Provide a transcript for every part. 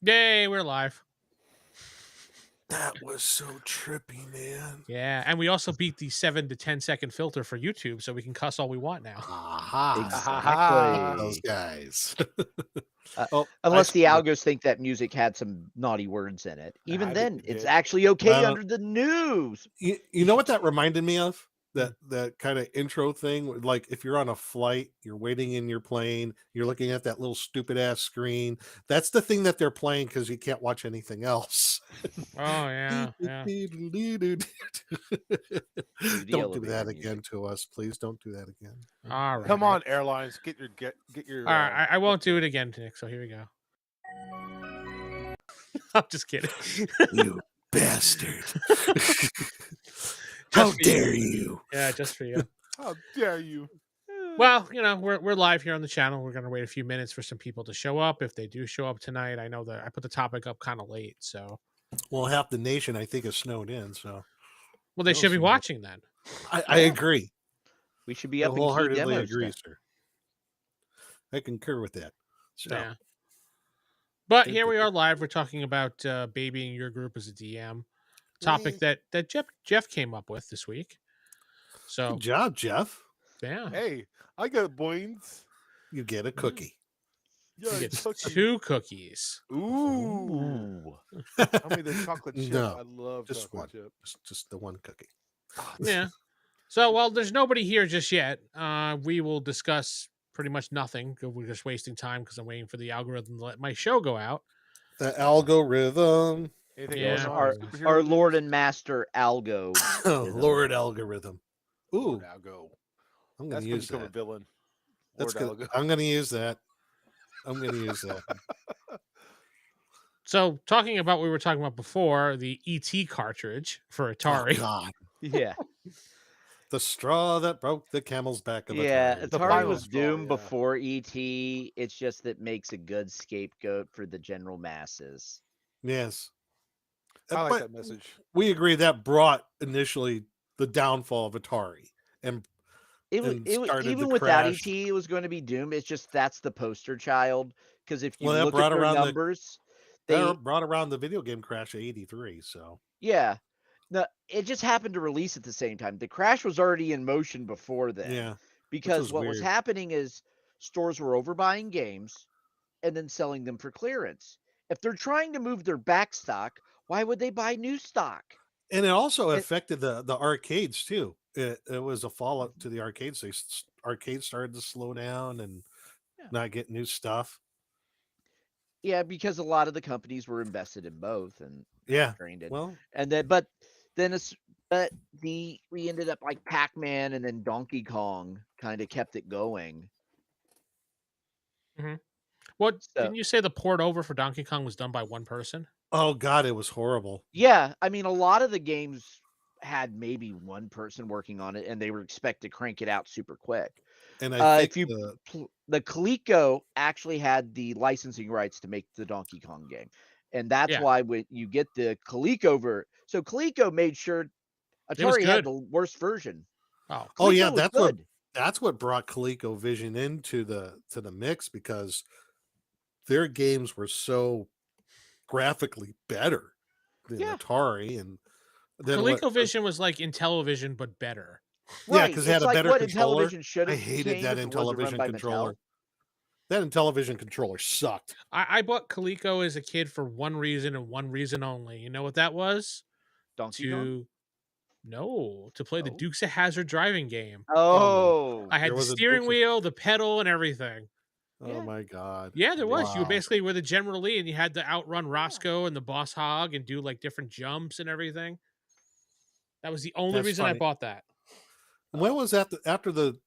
Yay, we're live. That was so trippy, man. Yeah, and we also beat the 7 to 10-second filter for YouTube, so we can cuss all we want now. Aha. Love those Exactly. guys. Uh, Oh, I unless the screwed up. algos think that music had some naughty words in it. Even I think then, it it's did. actually okay I don't under the news. you know what that reminded me of? That kind of intro thing, like if you're on a flight, you're waiting in your plane, you're looking at that little stupid ass screen. That's the thing that they're playing because you can't watch anything else. Oh, yeah, yeah. The Don't do elevator that music. again to us. Please don't do that again. All right. Come on, airlines, get your. All right, I won't do it again, Nick, so here we go. I'm just kidding. You bastard. How Just for dare you? Yeah, just for you. How dare you? Well, we're live here on the channel. We're gonna wait a few minutes for some people to show up. If they do show up tonight, I know that I put the topic up kind of late, so Well, half the nation, I think, is snowed in. So, well, they should be watching then. I agree. We should be I up in key wholeheartedly demos. agree, Then. sir. I concur with that. So, Yeah. But here we are live. We're talking about babying your group as a DM. Topic that Jeff came up with this week. So good job, Jeff. yeah, Hey, I got boings. You get a cookie. Yeah, he gets cookie. 2 cookies. Ooh. Tell me the chocolate chip. No, I love just one. chocolate chip. Just the one cookie. Yeah. So while there's nobody here just yet, we will discuss pretty much nothing. We're just wasting time because I'm waiting for the algorithm to let my show go out. The algorithm. Anything Yeah. else on Our superhero Lord news? and Master Algo. Oh, Lord algorithm. Ooh, Lord Algo. I'm going That's to when use you become a that. villain. That's Lord good. Algo. I'm going to use that. I'm going to use that. So talking about what we were talking about before, the ET cartridge for Oh, Atari. God. Yeah. The straw that broke the camel's back of Yeah, Atari. The Atari final was straw, doomed yeah. before ET. It's just that makes a good scapegoat for the general masses. Yes. I like But that message. we agree that brought initially the downfall of Atari and started Even the without crash. ET, it was going to be doomed. It's just that's the poster child. Because if you Well, that look brought at their around the- numbers, That brought around the video game crash of '83. So yeah, no, it just happened to release at the same time. The crash was already in motion before then. yeah, Because was what was weird. happening is stores were overbuying games and then selling them for clearance. If they're trying to move their back stock, why would they buy new stock? And it also affected the arcades too. It was a fallout to the arcades. Arcades started to slow down and not get new stuff. Yeah, because a lot of the companies were invested in both and Yeah, trained it. well, And then we ended up like Pac-Man and then Donkey Kong kind of kept it going. What So- didn't you say the port over for Donkey Kong was done by one person? oh God, it was horrible. Yeah, I mean a lot of the games had maybe one person working on it and they were expected to crank it out super quick. And I think The Coleco actually had the licensing rights to make the Donkey Kong game. And that's Yeah. why when you get the Coleco so Coleco made sure It was Atari had good. the worst version. oh yeah, Coleco was that's good. that's what brought ColecoVision into the mix because their games were so graphically better than Yeah. Atari, and then what- ColecoVision was like Intellivision but better. Yeah, Right, because it had it's a like better what controller. Intellivision should I have hated became that if it wasn't run Intellivision by controller. Mattel. That Intellivision controller sucked. I bought Coleco as a kid for one reason and one reason only. You know what that was? Donkey Kong? To play the Oh. Dukes of Hazzard driving game. Oh. I had There the was a steering Dukes of- wheel, the pedal, and everything. Oh Yeah. my God. Yeah, there was. You Wow. basically were the General Lee, and you had to outrun Roscoe and the Boss Hog and do like different jumps and everything. That was the only That's reason I funny. bought that. When was that? After the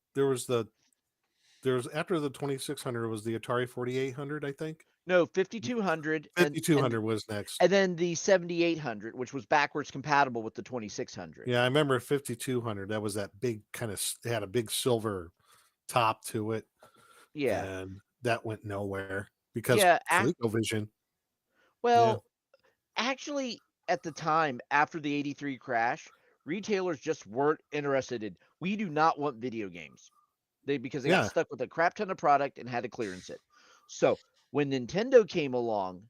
2600 was the Atari 4800, I think. No, 5200 5200 was next. and then the 7800, which was backwards compatible with the 2600. Yeah, I remember 5200. That was that big it had a big silver top to it. Yeah. And that went nowhere because Yeah, ColecoVision. Well, actually, at the time, after the 83 crash, retailers just weren't interested in, we do not want video games. Because they Yeah. got stuck with a crap ton of product and had to clearance it. So when Nintendo came along,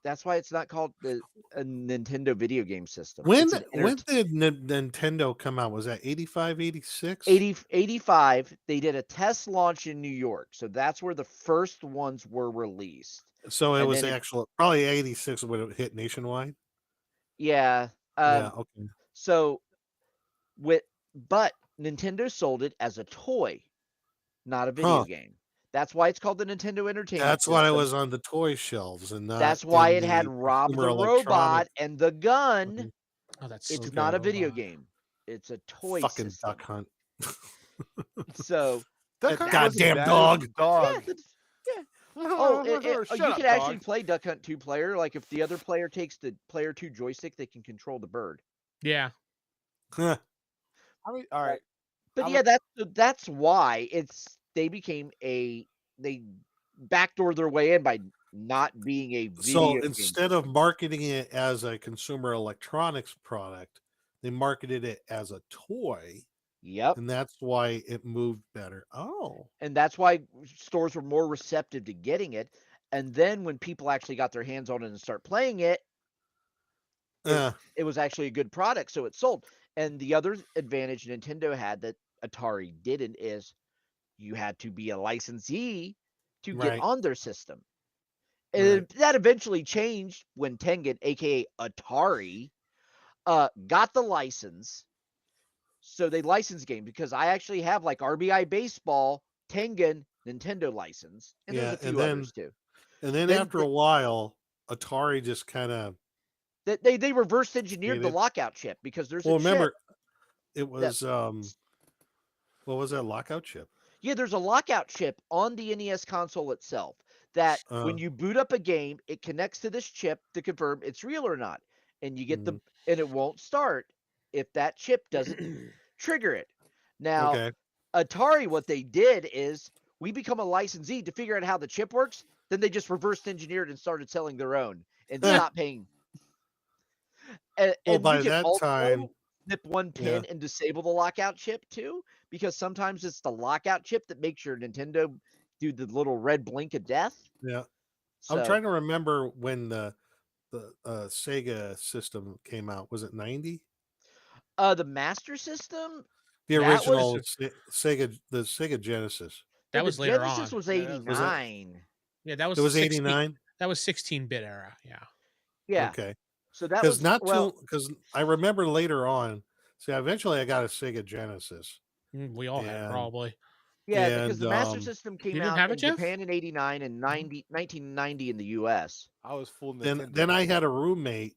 That's why it's not called a Nintendo video game system. When It's an did Nintendo come out? Was that 85, 86? 85. They did a test launch in New York, so that's where the first ones were released. So it And was then probably 86 when it hit nationwide. Yeah. Yeah, okay. So but Nintendo sold it as a toy, not a video game. That's why it's called the Nintendo Entertainment That's why it System. was on the toy shelves and not That's why in it had the Rob consumer the Robot electronics. and the gun. Oh, that's It's stupid. not a video robot. game. It's a toy Fucking system. Duck Hunt. So Duck Hunt Goddamn wasn't bad, dog. it was a dog. yeah. Shut You up, can actually dog. play Duck Hunt 2-player. Like if the other player takes the player 2 joystick, they can control the bird. Yeah. Huh. I mean, all right. But I'm yeah, that's why they backdoored their way in by not being a video So game. instead of marketing it as a consumer electronics product, they marketed it as a toy. Yep. And that's why it moved better. Oh. And that's why stores were more receptive to getting it. And then when people actually got their hands on it and start playing it, it was actually a good product, so it sold. And the other advantage Nintendo had that Atari didn't is you had to be a licensee to get on their system. And that eventually changed when Tengen, aka Atari, got the license. So they licensed game because I actually have like RBI Baseball, Tengen, Nintendo license, and there's a few others too. And then after a while, Atari just kind of they reverse engineered the lockout chip because there's a chip. Remember, it was what was that lockout chip? Yeah, there's a lockout chip on the NES console itself that when you boot up a game, it connects to this chip to confirm it's real or not. And you get and it won't start if that chip doesn't trigger it. Now, Atari, what they did is we become a licensee to figure out how the chip works. Then they just reversed engineered and started selling their own and stopped paying. And by you can that also time, snip one pin and disable the lockout chip too, because sometimes it's the lockout chip that makes your Nintendo do the little red blink of death. Yeah. So, I'm trying to remember when the Sega system came out. Was it 90? The Master System? The original Sega, the Sega Genesis. That was later Genesis on. was 89. Yeah, that was. It was 89. That was 16-bit era. Yeah. Yeah. Okay. So that was because I remember later on. See, eventually I got a Sega Genesis. We all had probably. Yeah, because the Master System came out in Jeff? Japan in 89 and 1990 in the US. I was full Nintendo. Then I had a roommate.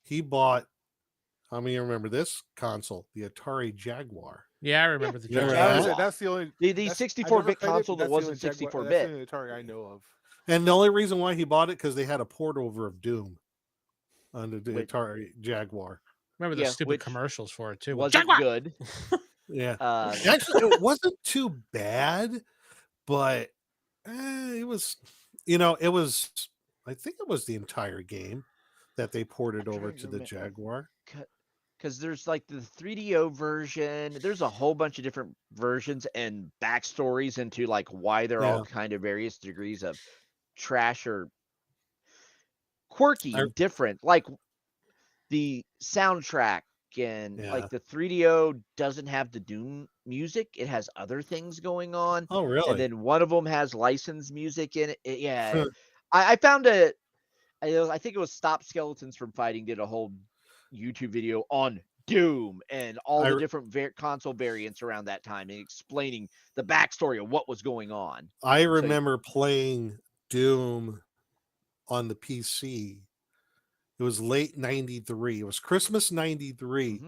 He bought. How many remember this console? The Atari Jaguar. Yeah, I remember the Jaguar. That's the only the 64-bit console that wasn't 64-bit. That's the only Atari I know of. And the only reason why he bought it because they had a port over of Doom on the Atari Jaguar. Remember the stupid commercials for it too. Wasn't good. Yeah, actually, it wasn't too bad, but it was. It was. I think it was the entire game that they ported over to the Jaguar. Because there's like the 3DO version. There's a whole bunch of different versions and backstories into like why they're all kind of various degrees of trash or quirky and different. Like the soundtrack and like the 3DO doesn't have the Doom music. It has other things going on. Oh, really? And then one of them has licensed music in it. I found I think it was Stop Skeletons from Fighting did a whole YouTube video on Doom and all the different console variants around that time and explaining the backstory of what was going on. I remember playing Doom on the PC. It was late 93. It was Christmas 93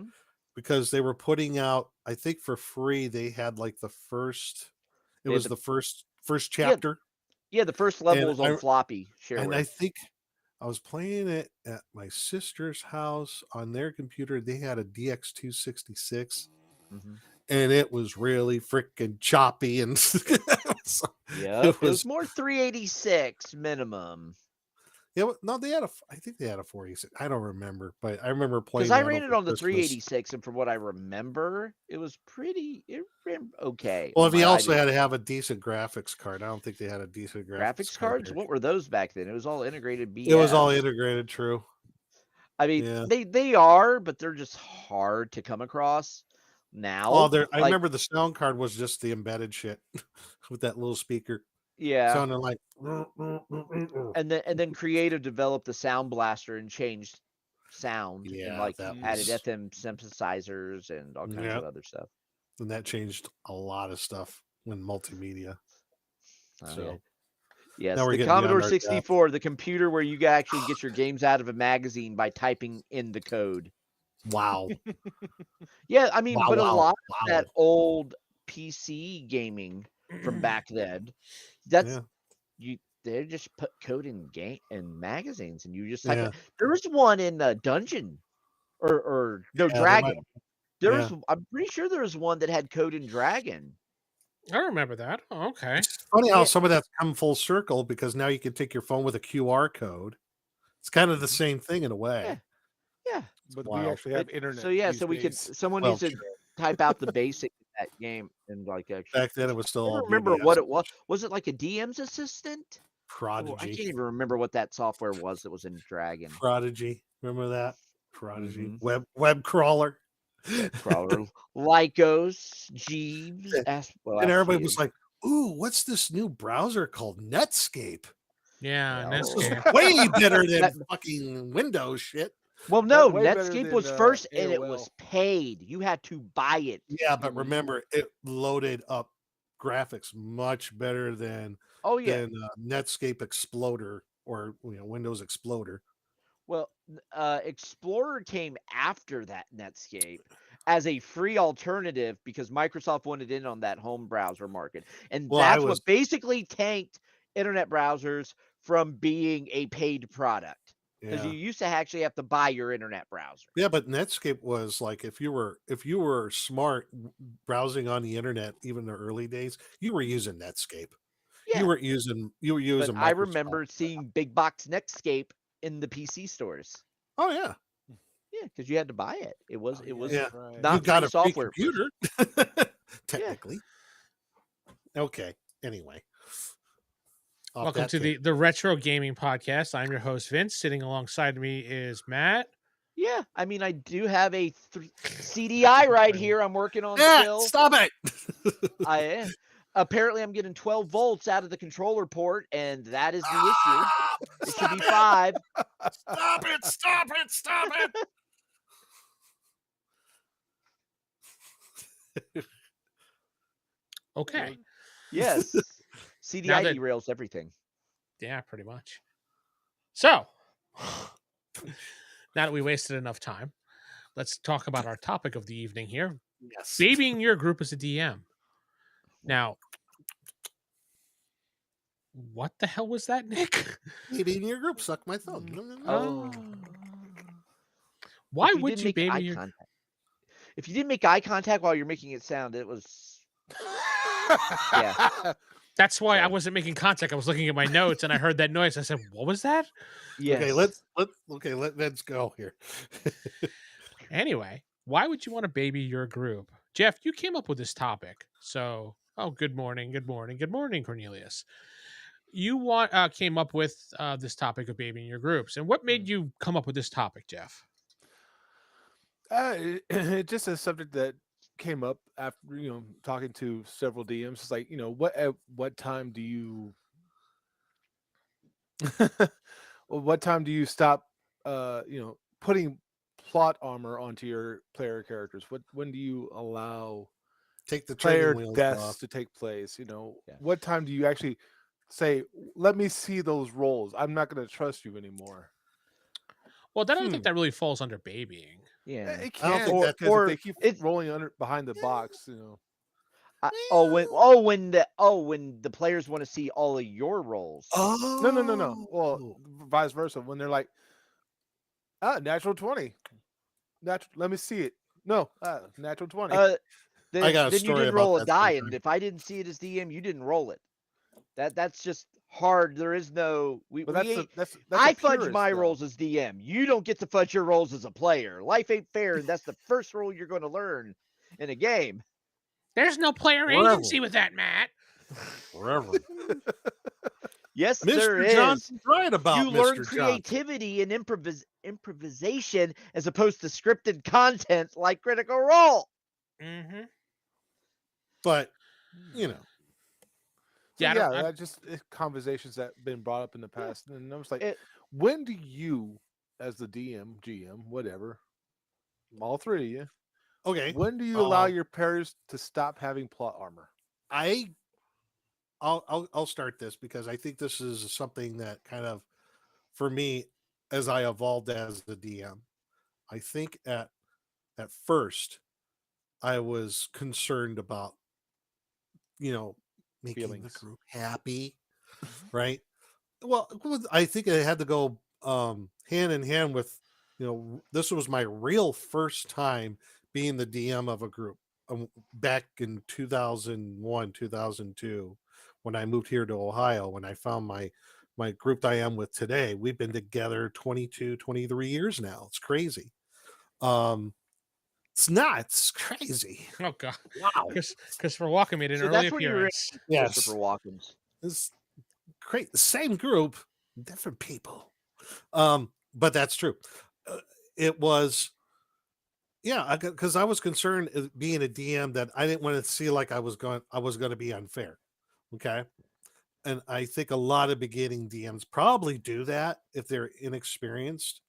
because they were putting out, I think for free, they had like the first chapter. Yeah, the first level was on floppy shareware. And I think I was playing it at my sister's house on their computer. They had a DX266 and it was really freaking choppy. And it was more 386 minimum. Yeah, no, they had I think they had a 486. I don't remember, but I remember playing Because I that ran it over on the Christmas. 386, and from what I remember, it ran okay. Well, on if you my also IBM. had to have a decent graphics card. I don't think they had a decent Graphics card cards, there. what were those back then? It was all integrated BS. It was all integrated, true. I mean, Yeah. they are, but they're just hard to come across now. Oh, I remember the sound card was just the embedded shit with that little speaker. Yeah. Sounding like. And then Creative developed the Sound Blaster and changed sound, and Yeah, like that added was. FM synthesizers and all kinds Yeah, of other stuff. and that changed a lot of stuff when multimedia. Oh, So yeah. Yes, now we're the getting beyond Commodore our 64, the computer where you actually get your games out of a magazine by typing in the code. Wow. Yeah, I mean, Wow, but a wow, lot of that wow. old PC gaming from back then, that's Yeah. they just put code in magazines, and you just type Yeah. it. There was one in Dungeon or no Yeah, they Dragon. might- I'm pretty sure there was one that had code in Dragon. I remember that. Oh, okay. It's funny how Yeah. some of that's come full circle because now you can take your phone with a QR code. It's kind of the same thing in a way. Yeah. But Wow. we actually have internet. So yeah, these so we could days. someone Well, needs to type out the basic of that game and like actually. Back then it was still I all don't remember BBS. what it was. Was it like a DM's assistant? Prodigy. Oh, I can't even remember what that software was that was in Dragon. Prodigy. Remember that? Prodigy. Mhm. Web crawler. Crawler, Lycos, Jeeves, And everybody was like, ooh, what's this new browser called? Netscape. Yeah, Yeah, This is Netscape. way better than fucking Windows shit. well, no, way better Netscape than, was first, and it AOL. was paid. You had to buy it. Yeah, but remember, it loaded up graphics much better than Oh yeah. Netscape Exploder or Windows Exploder. Well, Explorer came after that Netscape as a free alternative because Microsoft wanted in on that home browser market. And Well, that's what basically tanked internet browsers from being a paid product. Because Yeah. you used to actually have to buy your internet browser. Yeah, but Netscape was like if you were smart browsing on the internet, even in the early days, you were using Netscape. Yeah. You were using But I Microsoft. remember seeing big box Netscape in the PC stores. Oh yeah. Yeah, because you had to buy it. It was Yeah. Right. not You got free a free software. computer. Technically. Okay. Anyway. Off Welcome that to the Retro Gaming Podcast. I'm your host, Vince. Sitting alongside me is Matt. Yeah, I mean, I do have a CDI right here. I'm working on still. Stop it. I am. Apparently, I'm getting 12 volts out of the controller port, and that is the issue. It should be 5. Stop it! Stop it! Stop it! Okay. Yes. CDI derails everything. Yeah, pretty much. So, now that we wasted enough time, let's talk about our topic of the evening here. Yes. Babying your group as a DM. Now, what the hell was that, Nick? Baby in your group suck my thumb. Oh. Why If would didn't you make baby eye your contact. If you didn't make eye contact while you're making it sound, it was yeah. That's why I wasn't making contact. I was looking at my notes and I heard that noise. I said, "What was that?" Yes. Okay, let's go here. Anyway, why would you want to baby your group? Jeff, you came up with this topic. So, good morning, Cornelius. You came up with this topic of babying your groups. And what made you come up with this topic, Jeff? It's just a subject that came up after talking to several DMs. It's like at what time do you what time do you stop putting plot armor onto your player characters? When do you allow Take the player training wheels deaths off. to take place? What time do you actually say, let me see those rolls, I'm not going to trust you anymore? Well, then I don't think that really falls under babying. Yeah. It I don't can, think that- or if they keep it's- rolling behind the box, when the players want to see all of your rolls. Oh No. Well, vice versa. When they're like, natural 20. Let me see it. No, natural 20. Then I got a you story didn't about roll a that die, sometime. and if I didn't see it as DM, you didn't roll it. That's just hard. There is no But that's a I fudge purist, my though. rolls as DM. You don't get to fudge your rolls as a player. Life ain't fair, and that's the first rule you're going to learn in a game. There's no player Forever. agency with that, Matt. Forever. Yes, there Mr. is. Johnson's right about You learn Mr. Johnson. creativity and improvisation as opposed to scripted content like Critical Role. Mm-hmm. But, you know. So, Yeah, that just conversations that been brought up in the past, and I was like, It- when do you, as the DM, GM, whatever, all three of you, Okay. when do you allow your players to stop having plot armor? I'll start this because I think this is something that kind of, for me, as I evolved as the DM, I think at first I was concerned about, making Feelings. the group happy, right? Well, I think it had to go hand in hand with, this was my real first time being the DM of a group back in 2001, 2002, when I moved here to Ohio, when I found my group that I am with today. We've been together 22, 23 years now. It's crazy. It's crazy. Oh god. Wow. Christopher Walken made an So early that's when you were appearance. Yes. Christopher Walken's. It's great. The same group, different people. But that's true. It was, because I was concerned being a DM that I didn't want to see like I was going to be unfair. Okay. And I think a lot of beginning DMs probably do that if they're inexperienced,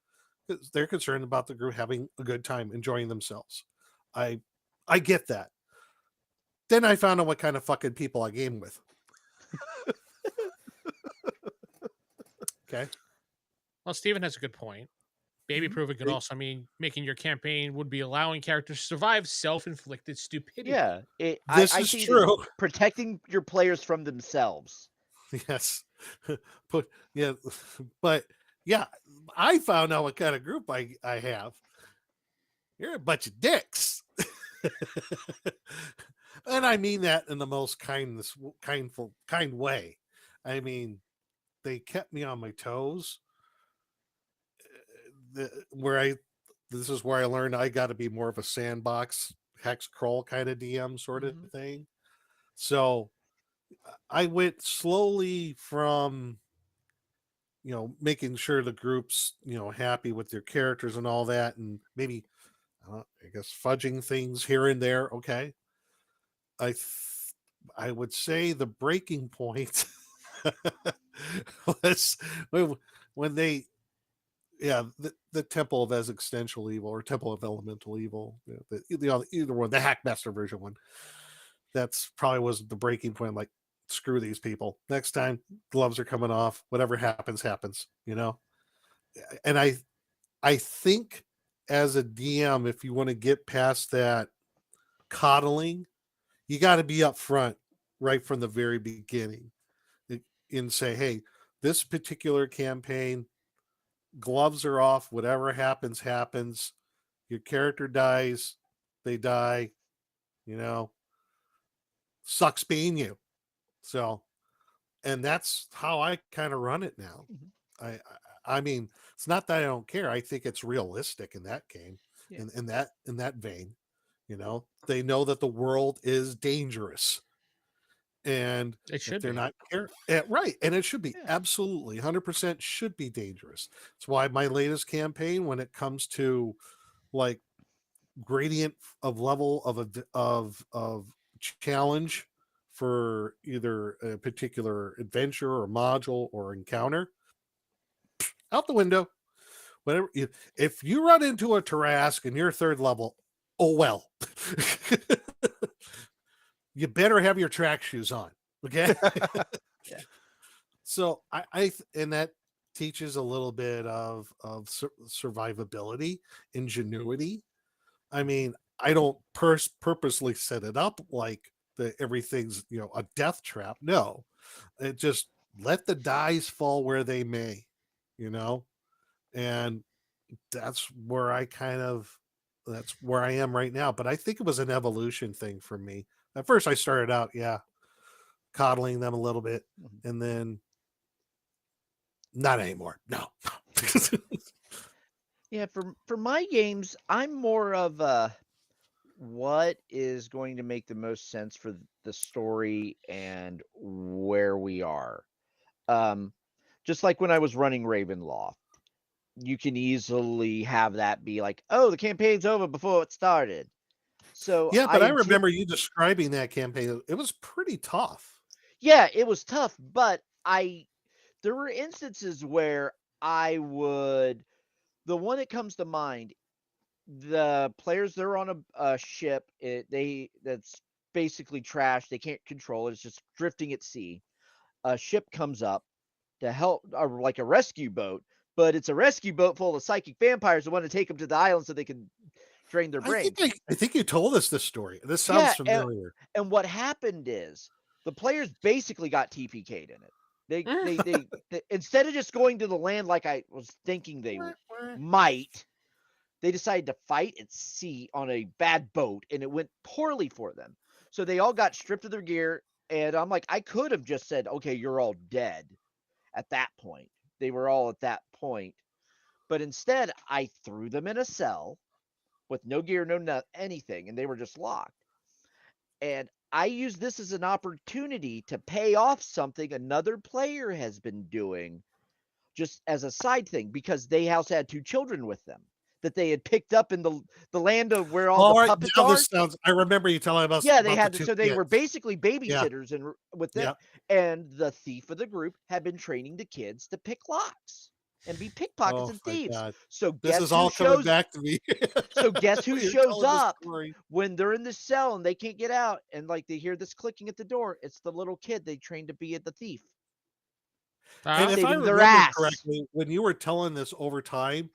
because they're concerned about the group having a good time, enjoying themselves. I get that. Then I found out what kind of fucking people I game with. Okay. Well, Steven has a good point. Baby proving could also mean making your campaign would be allowing characters to survive self-inflicted stupidity. Yeah, This I is see it as true. protecting your players from themselves. Yes. But yeah, I found out what kind of group I have. You're a bunch of dicks. And I mean that in the most kind way. I mean, they kept me on my toes. This is where I learned I got to be more of a sandbox hex crawl kind of DM sort of thing. So I went slowly from, making sure the group's, happy with their characters and all that, and maybe, I guess, fudging things here and there. Okay. I would say the breaking point was when they, the Temple of Existential Evil or Temple of Elemental Evil, either one, the Hackmaster version one. That's probably was the breaking point. Like, screw these people. Next time, gloves are coming off. Whatever happens, happens. And I think as a DM, if you want to get past that coddling, you got to be upfront right from the very beginning and say, hey, this particular campaign, gloves are off. Whatever happens, happens. Your character dies, they die. Sucks being you. So, and that's how I kind of run it now. I mean, it's not that I don't care. I think it's realistic in that game, in that vein. They know that the world is dangerous, and It should if they're be. not right, and it should be absolutely 100% should be dangerous. That's why my latest campaign, when it comes to like gradient of level of challenge for either a particular adventure or module or encounter, out the window. Whatever. If you run into a Tarask and you're third level, oh well. You better have your track shoes on. Okay. Yeah. So I and that teaches a little bit of survivability, ingenuity. I mean, I don't purposely set it up like everything's a death trap. No, it just let the dice fall where they may, and that's where that's where I am right now. But I think it was an evolution thing for me. At first, I started out, coddling them a little bit, and then Not anymore. No. Yeah, for my games, I'm more of a what is going to make the most sense for the story and where we are. Um, just like when I was running Ravenloft, you can easily have that be like, oh, the campaign's over before it started. So Yeah, but I remember you describing that campaign. It was pretty tough. yeah, it was tough, but there were instances where I would the one that comes to mind, the players they're on a ship, that's basically trash. They can't control it. It's just drifting at sea. A ship comes up to help, or like a rescue boat, but it's a rescue boat full of psychic vampires who want to take them to the island so they can drain their brains. I think you told us this story. This sounds Yeah, familiar. and what happened is the players basically got TPK'd in it. They instead of just going to the land like I was thinking they might, they decided to fight at sea on a bad boat, and it went poorly for them. So they all got stripped of their gear, and I'm like, I could have just said, okay, you're all dead at that point. They were all at that point. But instead, I threw them in a cell with no gear, anything, and they were just locked. And I use this as an opportunity to pay off something another player has been doing just as a side thing, because they also had 2 children with them that they had picked up in the land of where all the puppets now are. this sounds. I remember you telling us. Yeah, about they had the to, two so they were kids. basically babysitters and with them. Yeah. And the thief of the group had been training the kids to pick locks and be pickpockets Oh and my thieves. God. So This guess is who all coming shows back to me. so guess who You're shows telling this up story. when they're in the cell and they can't get out, and like they hear this clicking at the door? It's the little kid they trained to be the thief. And if I Saving their remember ass. correctly, when you were telling this over time,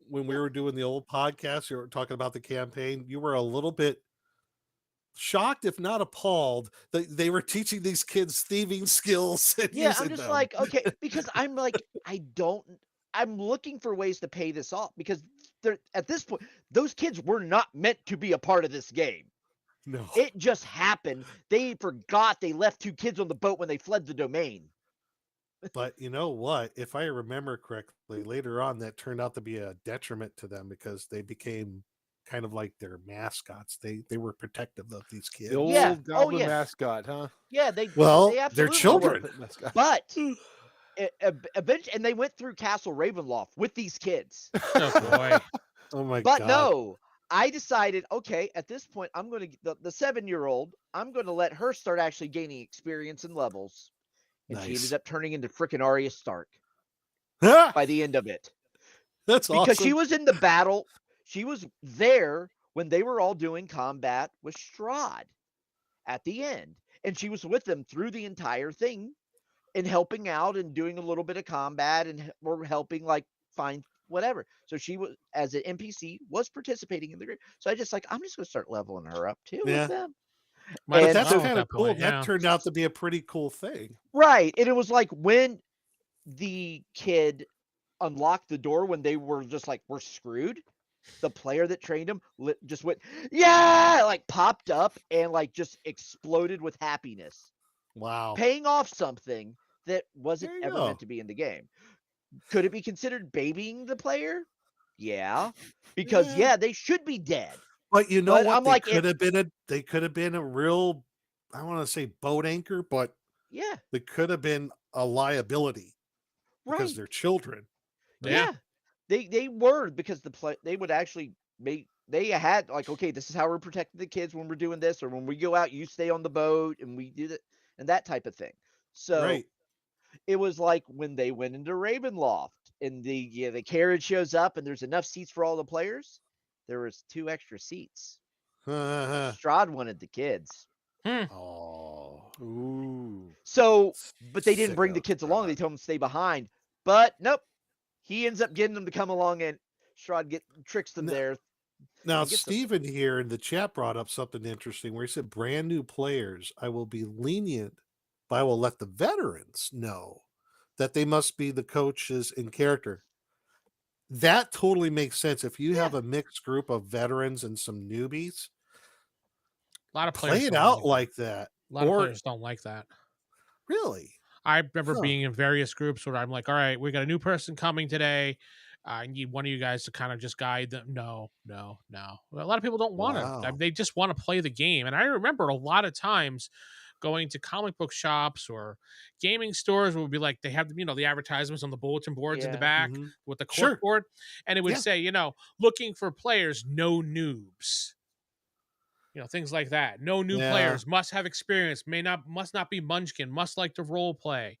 when we were doing the old podcast, you were talking about the campaign, you were a little bit shocked, if not appalled, that they were teaching these kids thieving skills and Yeah, I'm using just them. like, okay, because I'm like, I'm looking for ways to pay this off, because they're at this point, those kids were not meant to be a part of this game. No. It just happened. They forgot they left 2 kids on the boat when they fled the domain. But you know what? If I remember correctly, later on that turned out to be a detriment to them because they became kind of like their mascots. They were protective of these The kids. Yeah. old Oh, goblin yes. mascot, huh? Yeah, they Well, they're absolutely children. were. Mascot. But eventually, and they went through Castle Ravenloft with these kids. Oh boy. Oh my But God. no, I decided, okay, at this point, I'm going to the 7-year-old, I'm going to let her start actually gaining experience and levels. And she ended Nice. up turning into frickin' Arya Stark Ah, by the end of it. that's Because she awesome. was in the battle. She was there when they were all doing combat with Strahd at the end. And she was with them through the entire thing and helping out and doing a little bit of combat and or helping like find whatever. So she was, as an NPC, was participating in the group. So I'm just going to start leveling her up too with Yeah. them. Might But as that's so, well at kind of that cool. point, That yeah. turned out to be a pretty cool thing. right. And it was like when the kid unlocked the door when they were just like, we're screwed. The player that trained him just went, yeah, like popped up and like just exploded with happiness, Wow. paying off something that wasn't There you ever go. meant to be in the game. Could it be considered babying the player? Yeah, because Yeah. they should be dead. But you know But what? I'm They like, could have been a real, I want to say boat anchor, but yeah, they could have been a liability because right, they're children. Yeah. they were, because they would actually make, they had like, okay, this is how we're protecting the kids when we're doing this, or when we go out, you stay on the boat and we do that and that type of thing. So Right. it was like when they went into Ravenloft and the carriage shows up and there's enough seats for all the players. There was 2 extra seats. Strahd wanted the kids. Oh. Ooh. So, but they didn't bring the Sicko kids along. They Strahd. told them to stay behind. But nope, he ends up getting them to come along, and Strahd tricks them there. Now, and gets them. Steven here in the chat brought up something interesting where he said, brand new players, I will be lenient, but I will let the veterans know that they must be the coaches in character. That totally makes sense. If you have a mixed group of veterans and some newbies, A lot of players play it don't out like like that. that. A lot of Or players don't like that. really? I remember Huh. being in various groups where I'm like, all right, we got a new person coming today. I need one of you guys to kind of just guide them. No, no, no. A lot of people don't want to. Wow. They just want to play the game. And I remember a lot of times going to comic book shops or gaming stores would be like they have the advertisements on the bulletin boards in the Yeah. back Hmm. with the cork Sure. board, and it would Yeah. say, looking for players, no noobs. Things like that. No new Yeah. players, must have experience, must not be munchkin, must like to role play.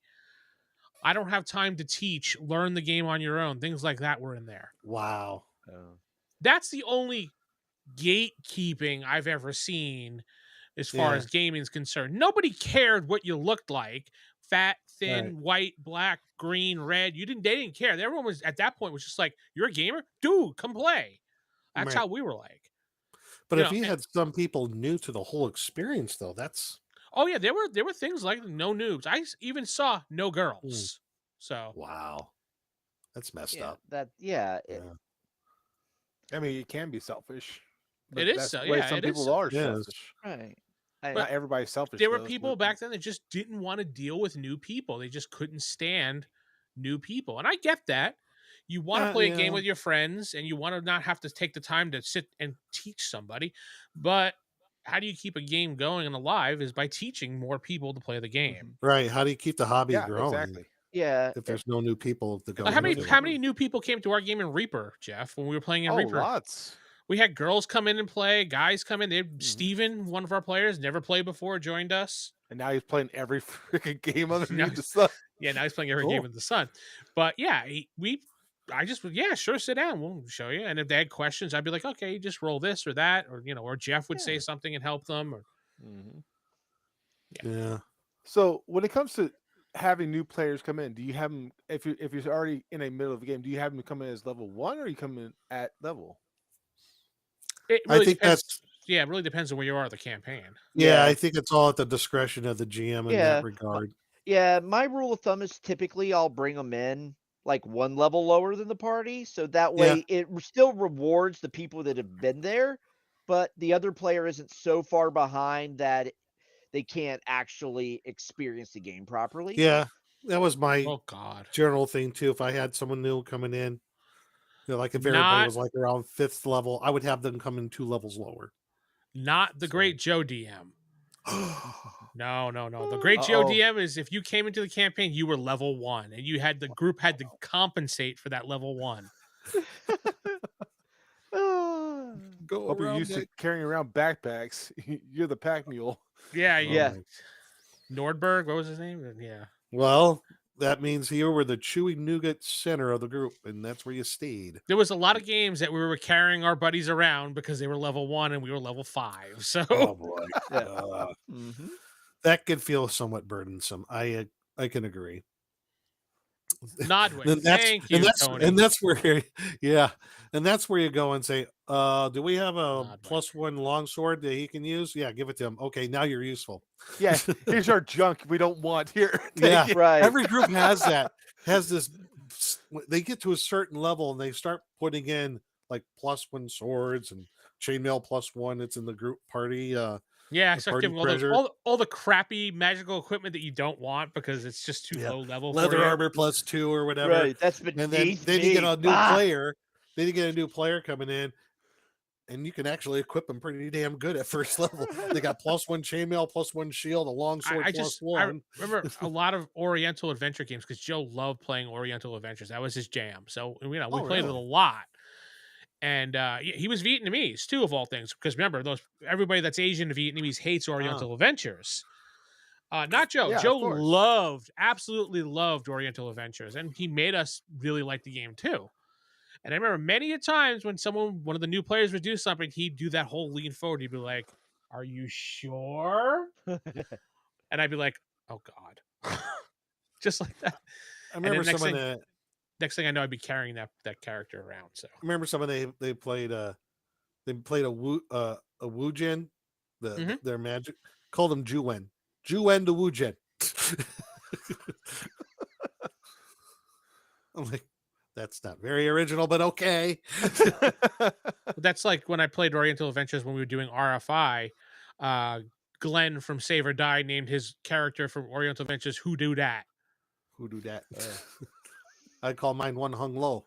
I don't have time to teach, learn the game on your own. Things like that were in there. Wow. Oh. That's the only gatekeeping I've ever seen as far Yeah. as gaming is concerned. Nobody cared what you looked like. Fat, Right. thin, white, black, green, red. They didn't care. Everyone was at that point was just like, you're a gamer? Dude, come play. That's Right. how we were like. But if you And, had some people new to the whole experience, though, that's oh yeah, there were things like no noobs. Even saw no mm, girls. So wow. That's messed Yeah. up. Yeah. Yeah. I mean, it can be selfish, it but is that's so the way yeah, some it is people so. are Yes. selfish. Right. But Not everybody's selfish there were though. people back then that just didn't want to deal with new people. They just couldn't stand new people. And I get that. You want to play a game Yeah. with your friends and you want to not have to take the time to sit and teach somebody. But how do you keep a game going and alive is by teaching more people to play the game. Right. How do you keep the hobby Yeah, growing exactly. Yeah. if there's no new people to go How many into how it? many new people came to our game in Reaper, Jeff, when we were playing in Oh, Reaper? lots. We had girls come in and play, guys come in. Mhm. Steven, one of our players, never played before, joined us. And now he's playing every freaking game Now underneath the sun. Yeah, now he's playing every game Cool. in the sun. But yeah, I just sure, sit down. We'll show you. And if they had questions, I'd be like, okay, just roll this or that, or Jeff would say Yeah. something and help them. Or Mhm. Yeah. So when it comes to having new players come in, do you have them if you're already in a middle of the game? Do you have them come in as level 1 or you come in at level? it I really think depends. that's Yeah, it really depends on where you are in the campaign. yeah, Yeah. I think it's all at the discretion of the GM in that Yeah. regard. Yeah. My rule of thumb is typically I'll bring them in like one level lower than the party. So that Yeah. way it still rewards the people that have been there, but the other player isn't so far behind that they can't actually experience the game properly. Yeah. That was my Oh God, general thing too. If I had someone new coming in, like if everybody not was like around 5th level, I would have them come in 2 levels lower. the So great Joe DM. No. The great Joe Uh-oh. DM is if you came into the campaign, you were level 1, and the group had to compensate for that level 1. Ah. go Hope you're around used to that. carrying around backpacks. You're the pack mule. Yeah, Oh Yeah. my. Nordberg, what was his name? Yeah. Well, that means you were the chewy nougat center of the group, and that's where you stayed. There was a lot of games that we were carrying our buddies around because they were level 1 and we were level 5. So Oh boy. Yeah. Mhm. That could feel somewhat burdensome. I can agree. Nodwick, Then thank you, Tony. that's where yeah, and that's where you go and say, do we have a Nodwick. +1 longsword that he can use? Yeah, give it to him. Okay, now you're useful. Yeah, here's our junk we don't want here. Take Yeah, it. Right. every group has that. Has this. They get to a certain level and they start putting in like +1 swords and chainmail +1. It's in the group party. Yeah, I The start party giving treasure. all the crappy magical equipment that you don't want because it's just too Yeah. low level Leather for you. armor +2 or whatever. Right. That's And beneath then you get me. a new Ah! player. Then you get a new player coming in, and you can actually equip them pretty damn good at first level. They got +1 chainmail, +1 shield, a longsword I +1. remember a lot of Oriental adventure games because Joe loved playing Oriental adventures. That was his jam. So we Oh, played it a really? lot. And he was Vietnamese too, of all things. Because remember, everybody that's Asian and Vietnamese hates Oriental adventures. Not Joe. Yeah, of Joe course. absolutely loved Oriental adventures, and he made us really like the game too. And I remember many a times when one of the new players would do something, he'd do that whole lean forward. He'd be like, "Are you sure?" And I'd be like, "Oh God," just like that. I And then remember someone that next thing I know, I'd be carrying that character around. So they played a Wujin, Mhm. their magic called them Juwen. Juwen the Wujin. I'm like, that's not very original, but okay. That's like when I played Oriental Adventures when we were doing RFI. Glenn from Save or Die named his character from Oriental Adventures Who Do That. who do that. I call mine one hung low.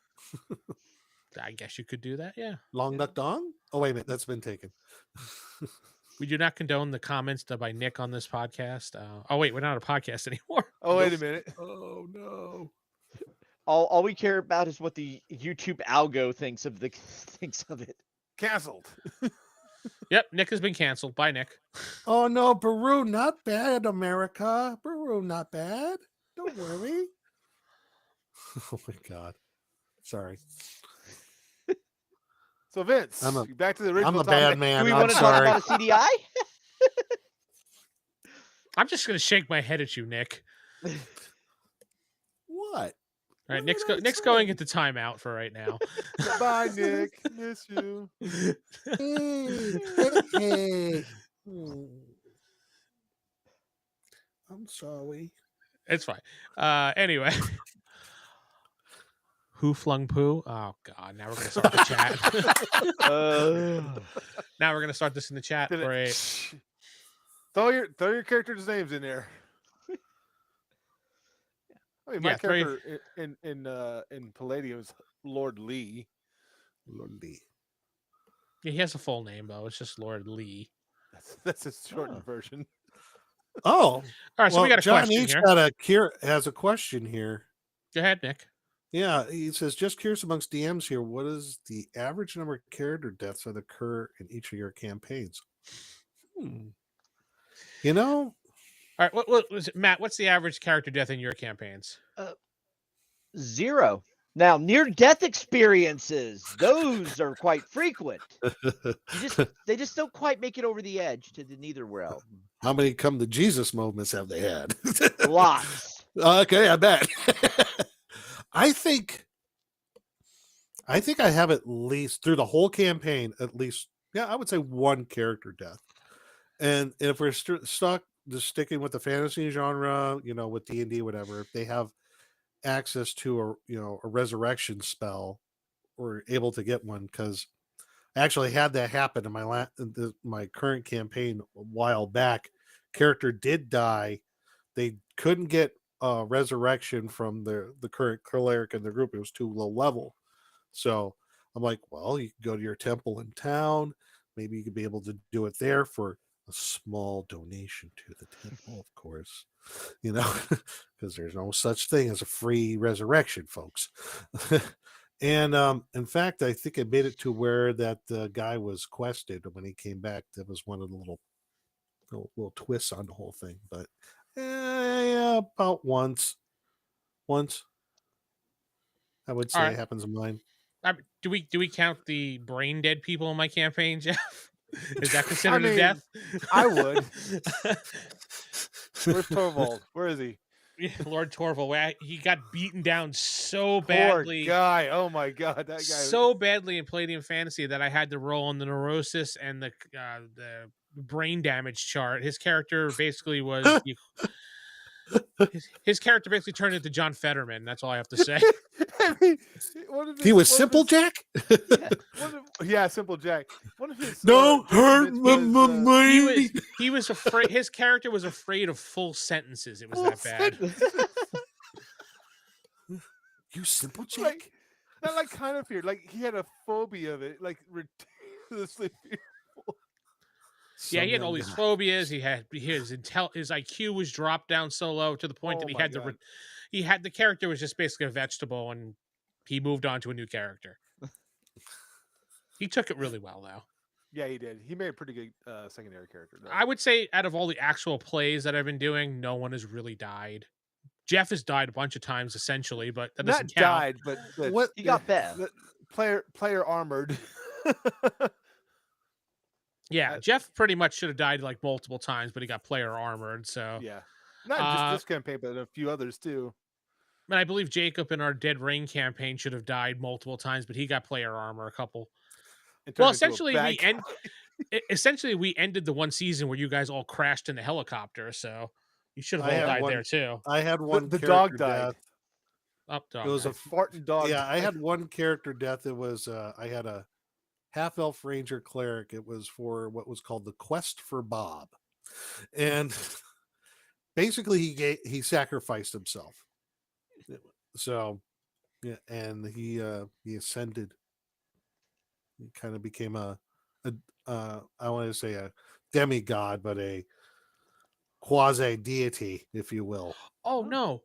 I guess you could do that. Yeah. Long duck dong? Oh, wait a minute. That's been taken. We do not condone the comments done by Nick on this podcast. Oh, wait, we're not a podcast anymore. Oh, wait a minute. Oh, no. All we care about is what the YouTube algo thinks of it. Canceled. Yep, Nick has been canceled. Bye, Nick. Oh, no. Baru, not bad, America. Baru, not bad. Don't worry. Oh, my God. Sorry. So Vince, back to the original. I'm a topic. bad man. Do we I'm want to talk sorry. about a CDI? I'm just going to shake my head at you, Nick. What? All right, What Nick's going into timeout for right now. Bye, Nick. Miss you. Hey. I'm sorry. It's fine. Anyway. Who flung poo? Oh, God. Now we're going to start the chat. Now we're going to start this in the chat. Great. Throw your characters' names in there. I mean, my character in Palladium is Lord Lee. Lord Lee. Yeah, he has a full name, though. It's just Lord Lee. That's his shortened version. Oh. All right, so we got a John question H. here. Has a question here. Go ahead, Nick. Yeah, he says, just curious amongst DMs here, what is the average number of character deaths that occur in each of your campaigns? You know? All right, what was it, Matt? What's the average character death in your campaigns? 0. Now, near-death experiences, those are quite frequent. They just don't quite make it over the edge to the nether realm. How many come to Jesus moments have they had? Lots. Okay, I bet. I think I have at least through the whole campaign, at least, I would say one character death. And if we're stuck just sticking with the fantasy genre, with D&D, whatever, if they have access to a resurrection spell, or able to get one, because I actually had that happen in my current campaign a while back. Character did die. They couldn't get resurrection from the current cleric in the group. It was too low level. So I'm like, well, you can go to your temple in town. Maybe you could be able to do it there for a small donation to the temple, of course, because there's no such thing as a free resurrection, folks. And in fact, I think I made it to where that guy was quested when he came back. That was one of the little twists on the whole thing. But yeah, about once I would say it happens in mine. Do we count the brain dead people in my campaign, Jeff? Is that considered a death? I would. Where's Torvald? Where is he? Lord Torvald. He got beaten down so badly. Poor guy. Oh my God, that guy. So badly in Palladium Fantasy that I had to roll on the neurosis and the brain damage chart. His character basically was his character basically turned into John Fetterman. That's all I have to say. I mean, he was Simple Jack. Simple Jack. One of his don't hurt my he was afraid. His character was afraid of full sentences. It was that bad. You Simple Jack. Not kind of feared. Like he had a phobia of it. Like ridiculously fearful. Yeah, he had all these phobias. He had his IQ was dropped down so low to the point that he had the character was just basically a vegetable, and he moved on to a new character. He took it really well, though. Yeah, he did. He made a pretty good secondary character, though. I would say out of all the actual plays that I've been doing, no one has really died. Jeff has died a bunch of times, essentially, but that doesn't count. Not died, but what he got bad. Player armored. Yeah, Jeff pretty much should have died like multiple times, but he got player armored. So yeah, not just this campaign, but a few others too. And I believe Jacob in our Dead Rain campaign should have died multiple times, but he got player armor a couple. Well, essentially, we ended the one season where you guys all crashed in the helicopter, so you should have all died there too. I had one. The dog died. Dog it was died. a farting dog. Yeah, I had one character death. It was I had a half-elf ranger cleric. It was for what was called the Quest for Bob, and basically he sacrificed himself. So yeah, and he ascended. He kind of became a I want to say a demigod, but a quasi deity, if you will. Oh no.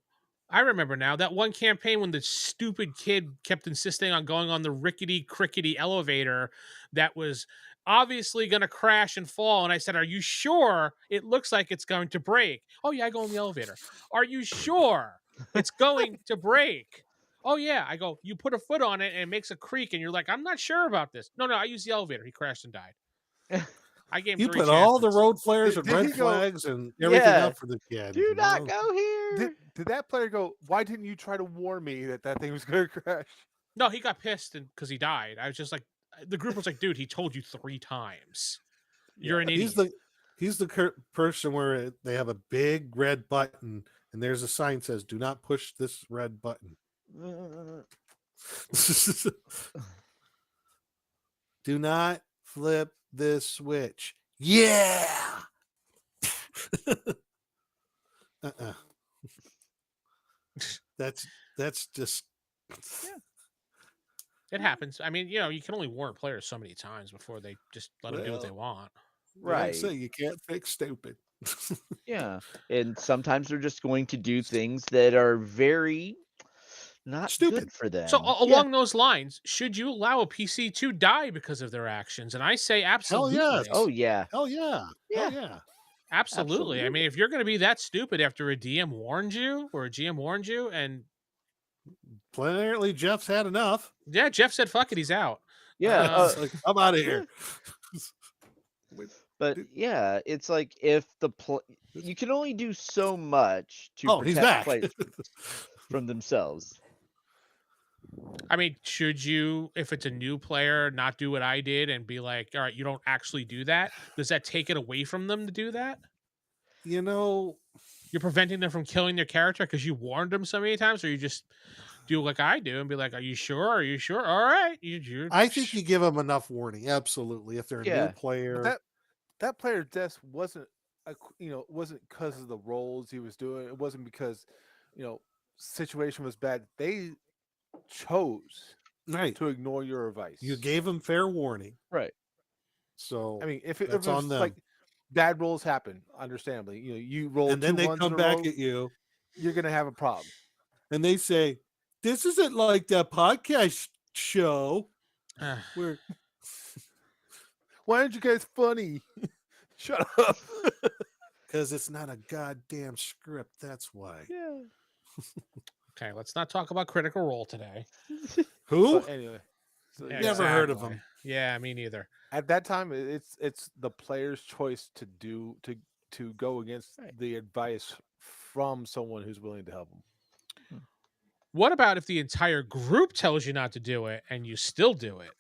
I remember now that one campaign when the stupid kid kept insisting on going on the rickety crickety elevator that was obviously going to crash and fall. And I said, "Are you sure? It looks like it's going to break." "Oh, yeah, I go in the elevator." "Are you sure it's going to break?" "Oh, yeah." I go, "You put a foot on it and it makes a creak." And you're like, "I'm not sure about this." "No, no, I use the elevator." He crashed and died. I gave him You 3 put all the chances. road flares and Did he red go? flags and everything Yeah. up for the kid. Do not go Did here. did that player go? Why didn't you try to warn me that that thing was going to crash? No, he got pissed because he died. I was just like, the group was like, "Dude, he told you 3 times. You're Yeah. an He's idiot." the person where they have a big red button and there's a sign says, "Do not push this red button." Do not flip this switch. Yeah. uh-uh. That's just It happens. I mean, you can only warn players so many times before they just let them do what they well, want. they don't Right. say you can't fix stupid. Yeah. And sometimes they're just going to do things that are very not Stupid. good for So them. Yeah. along those lines, should you allow a PC to die because of their actions? And I say Hell yes. absolutely. Oh yeah. Hell yeah. Hell Yeah. yeah. Absolutely. I mean, Absolutely. if you're going to be that stupid after a DM warned you or a GM warned you, and Apparently Jeff's had enough. yeah, Jeff said, "Fuck it, he's out." Yeah. It's like, I'm out of Yeah. here. But yeah, it's like if you can only do so much to Oh, he's protect back. players from themselves. I mean, should you, if it's a new player, not do what I did and be like, "All right, you don't actually do that"? Does that take it away from them to do that? You know, You're preventing them from killing their character because you warned them so many times, or you just do like I do and be like, "Are you sure? Are you sure? All right." I think you give them enough warning. Absolutely. If they're a new Yeah. But player, that player's death wasn't wasn't because of the roles he was doing. It wasn't because situation was bad. They chose right. to ignore your advice. You gave them fair warning. Right. So I mean, if it that's on was them. like bad rolls happen, understandably, you roll And then 2 they ones come in a back row, at you you're gonna have a problem. and they say, "This isn't like that podcast show where Why aren't you guys funny? Shut up. because it's not a goddamn script. That's why." Yeah. Okay, let's not talk about Critical Role today. Who? But anyway, so Yeah, Never heard of exactly. him. Yeah, me neither. at that time, it's the player's choice to go against Right. the advice from someone who's willing to help them. What about if the entire group tells you not to do it and you still do it?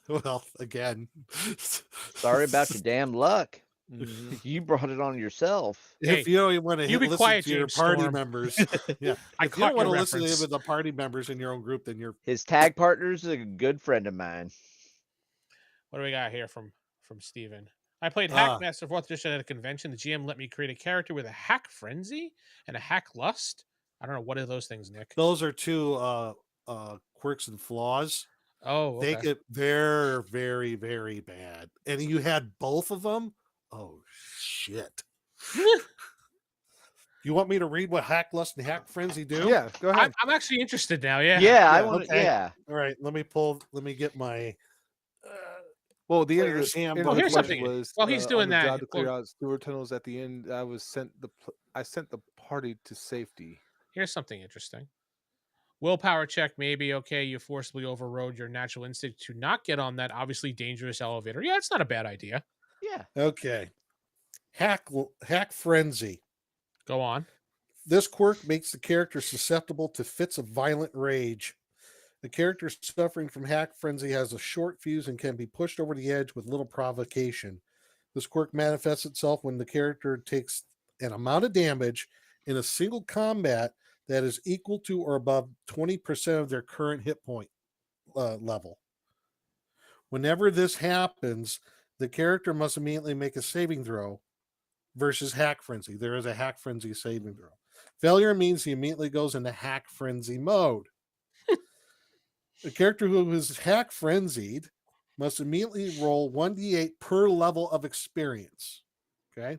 Well, again. Sorry about your damn luck. Mhm. You brought it on yourself. If Hey, you don't want to you be listen quiet, to your James party Storm. members, yeah. I If you don't caught want your to listen to reference. the party members in your own group, then you're His tag partner's a good friend of mine. What do we got here from Steven? I played Ah. Hackmaster 4th edition at a convention. The GM let me create a character with a hack frenzy and a hack lust. I don't know, what are those things, Nick? those are two quirks and flaws. Oh, They okay. get very, very, very bad. And you had both of them? Oh shit. You want me to read what Hack Lust and Hack Frenzy do? Yeah, go ahead. I'm actually interested now. Yeah. Yeah, I Yeah, want to. okay. Yeah. All right, let me get my Well, the end of player's the end handbook. of the here's quest something. was While he's on doing the that, job to clear well, out sewer tunnels. At the end, I sent the party to safety. here's something interesting. Willpower check may be okay. You forcibly overrode your natural instinct to not get on that obviously dangerous elevator. Yeah, it's not a bad idea. Yeah. Okay. Hack Frenzy. Go on. This quirk makes the character susceptible to fits of violent rage. The character suffering from Hack Frenzy has a short fuse and can be pushed over the edge with little provocation. This quirk manifests itself when the character takes an amount of damage in a single combat that is equal to or above 20% of their current hit point level. Whenever this happens, the character must immediately make a saving throw versus Hack Frenzy. There is a Hack Frenzy saving throw. Failure means he immediately goes into hack frenzy mode. The character who is hack frenzied must immediately roll 1d8 per level of experience. Okay.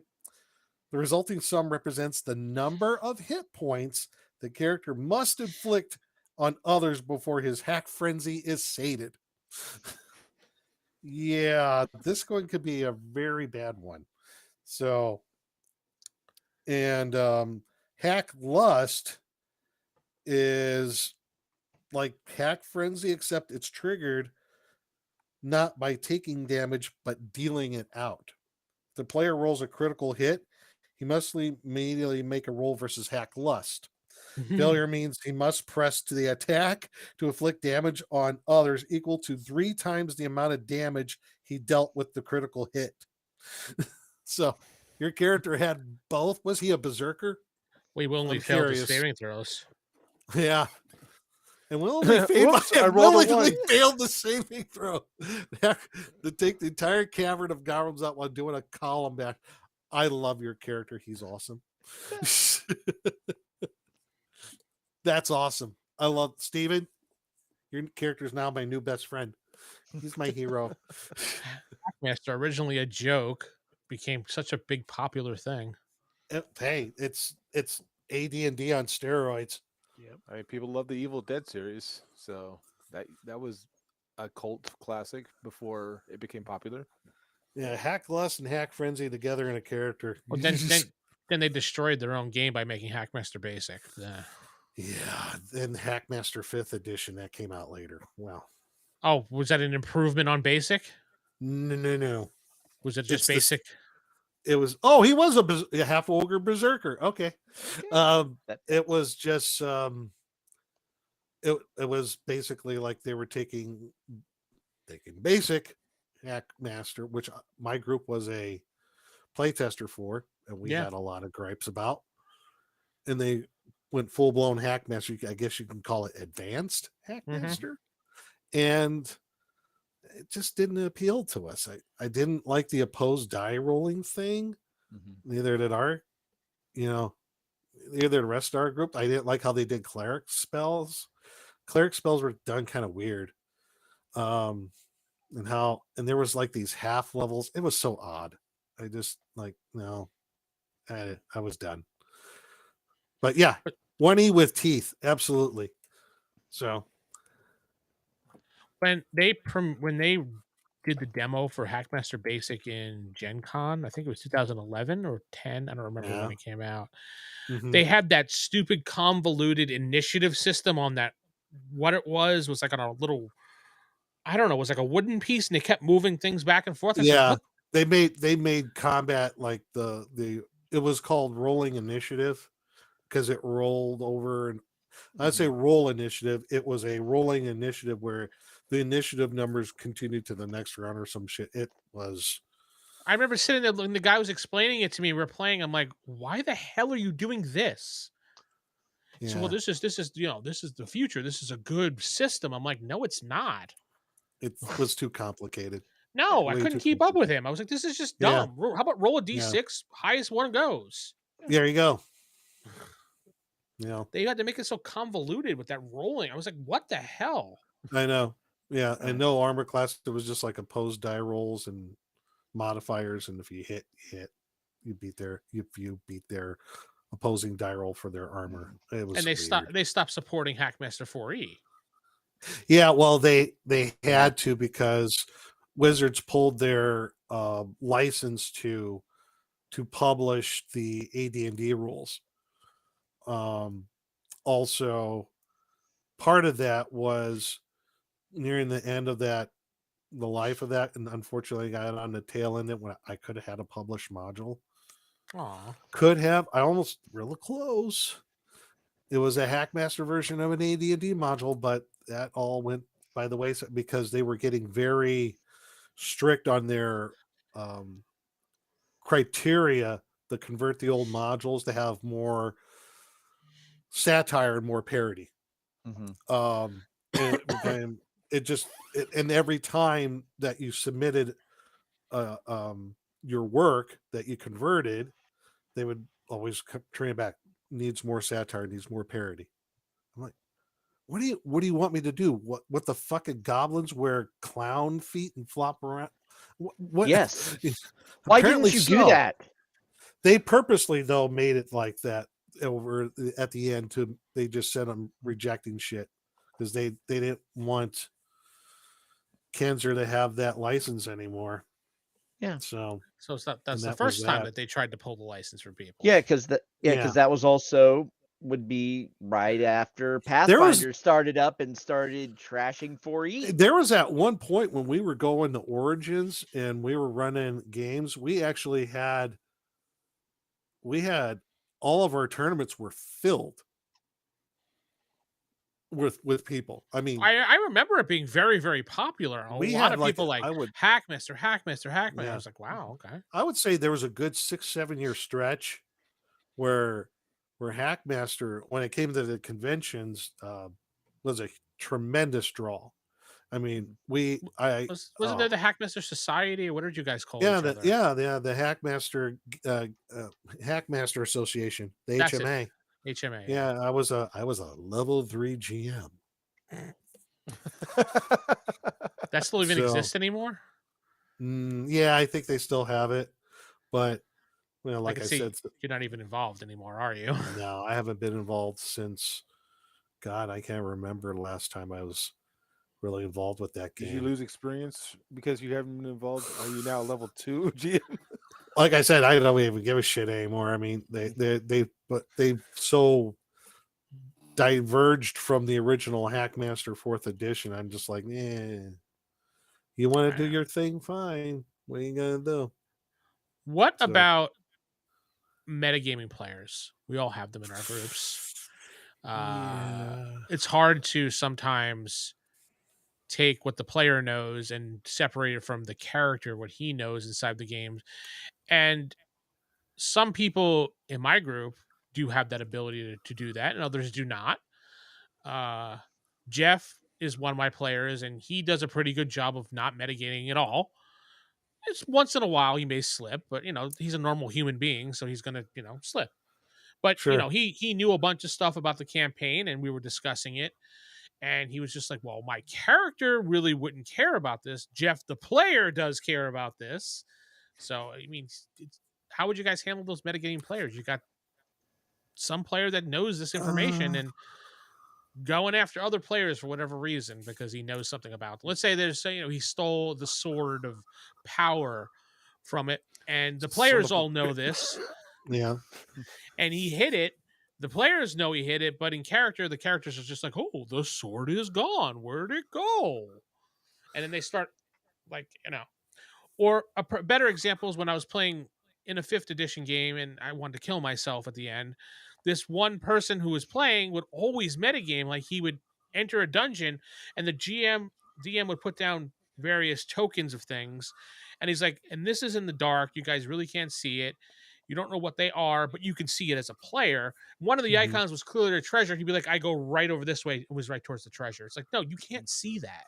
The resulting sum represents the number of hit points the character must inflict on others before his hack frenzy is sated. Yeah, this one could be a very bad one. So, and hack lust is like hack frenzy, except it's triggered not by taking damage, but dealing it out. If the player rolls a critical hit, he must immediately make a roll versus hack lust. Failure means he must press to the attack to inflict damage on others equal to 3 times the amount of damage he dealt with the critical hit. So your character had both. Was he a berserker? We willingly I'm failed his curious. saving throws. Yeah. And willingly Whoops, I rolled a willingly one. failed the saving throw to take the entire cavern of goblins out while doing a column back. I love your character. He's awesome. That's awesome. I love Steven. Your character is now my new best friend. He's my hero. Hackmaster, originally a joke, became such a big popular thing. Hey, it's AD&D on steroids. Yeah, I mean, people love the Evil Dead series, so that was a cult classic before it became popular. Yeah, hack lust and hack frenzy together in a character. Well, then they destroyed their own game by making Hackmaster Basic. Yeah, then Hackmaster 5th edition that came out later. Wow. Oh, was that an improvement on Basic? No. Was it just It's Basic? It was he was a half ogre berserker. Okay. It was just it was basically like they were taking basic Hackmaster, which my group was a playtester for, and we had a lot of gripes about. And they went full blown Hackmaster. I guess you can call it advanced Hackmaster. And it just didn't appeal to us. I didn't like the opposed die rolling thing. Neither did neither the rest of our group. I didn't like how they did cleric spells. Cleric spells were done kind of weird. And there was like these half levels. It was so odd. I just no, I was done. But yeah, 1E with teeth, absolutely. So when they did the demo for Hackmaster Basic in Gen Con, I think it was 2011 or 10. I don't remember when it came out. They had that stupid convoluted initiative system on that. What it was like on a little, I don't know, it was like a wooden piece, and they kept moving things back and forth. Yeah, they made combat like it was called rolling initiative because it rolled over. And I'd say roll initiative. It was a rolling initiative where the initiative numbers continued to the next round or some shit. It was. I remember sitting there and the guy was explaining it to me. We're playing. I'm like, why the hell are you doing this? Yeah. So, well, this is this is the future. This is a good system. I'm like, no, it's not. It was too complicated. No, I couldn't keep up with him. I was like, this is just dumb. How about roll a d6? Highest one goes. There you go. They had to make it so convoluted with that rolling. I was like, what the hell? I know. Yeah, and no armor class. It was just like opposed die rolls and modifiers, and if you hit, you beat their opposing die roll for their armor. It was, and they stopped supporting Hackmaster 4E. Yeah, well, they had to because Wizards pulled their license to publish the AD&D rules. Also, part of that was nearing the end of the life of that, and unfortunately, I got on the tail end of it when I could have had a published module. Aw. Could have. I almost really close. It was a Hackmaster version of an AD&D module, but that all went by the wayside because they were getting very strict on their criteria to convert the old modules to have more satire and more parody. And every time that you submitted your work that you converted, they would always train it back. needs more satire, needs more parody. I'm like, what do you want me to do? What the fucking goblins wear clown feet and flop around? What Yes. Why apparently didn't you do so. that? They purposely though made it like that over at the end to they just sent them rejecting shit because they didn't want Kenzer to have that license anymore. Yeah. So So that's the that was first time that. that they tried to pull the license for people. Yeah, because Yeah. that was also would be right after There was Pathfinder started up and started trashing 4E. there was at one point when we were going to Origins and we were running games, we had all of our tournaments were filled with people. I mean, I remember it being very, very popular. A we lot had of like people like I would Hackmaster. I yeah, was like, wow, okay. I would say there was a good 6-7 year stretch where Hackmaster, when it came to the conventions, was a tremendous draw. I mean, Wasn't there the Hackmaster Society, or what did you guys call yeah, each other? the Hackmaster Association, the That's it. HMA. HMA. Yeah, I was a level 3 GM. That still even So, exists anymore? yeah, I think they still have it, but well, I like can I see said, you're not even involved anymore, are you? no, I haven't been involved since God, I can't remember the last time I was really involved with that Did you game. lose experience because you haven't been involved? Are you now level 2 GM? Like I said, I don't even give a shit anymore. I mean, they've so diverged from the original Hackmaster 4th edition. I'm just like, yeah, you want to do your thing, fine. What are you gonna do? What So, about metagaming players? We all have them in our groups. yeah, It's hard to sometimes take what the player knows and separate it from the character, what he knows inside the game. And some people in my group do have that ability to do that, and others do not. Uh, Jeff is one of my players, and he does a pretty good job of not metagaming at all. It's once in a while he may slip, but he's a normal human being, so he's gonna slip. But sure. he knew a bunch of stuff about the campaign, and we were discussing it, and he was just like, "Well, my character really wouldn't care about this. Jeff, the player, does care about this." So I mean, how would you guys handle those metagaming players? You got some player that knows this information Uh, and going after other players for whatever reason because he knows something about them. Let's say he stole the sword of power from it, and the Son players of a all know bitch. this, yeah, and he hit it. The players know he hit it, but in character, the characters are just like, "Oh, the sword is gone. Where'd it go?" And then they start like, Or better example is when I was playing in a 5th edition game and I wanted to kill myself at the end. This one person who was playing would always metagame, like he would enter a dungeon and the DM would put down various tokens of things. And he's like, and this is in the dark. You guys really can't see it. You don't know what they are, but you can see it as a player. One of the mhm. icons was clearly a treasure. He'd be like, I go right over this way. It was right towards the treasure. It's like, no, you can't see that.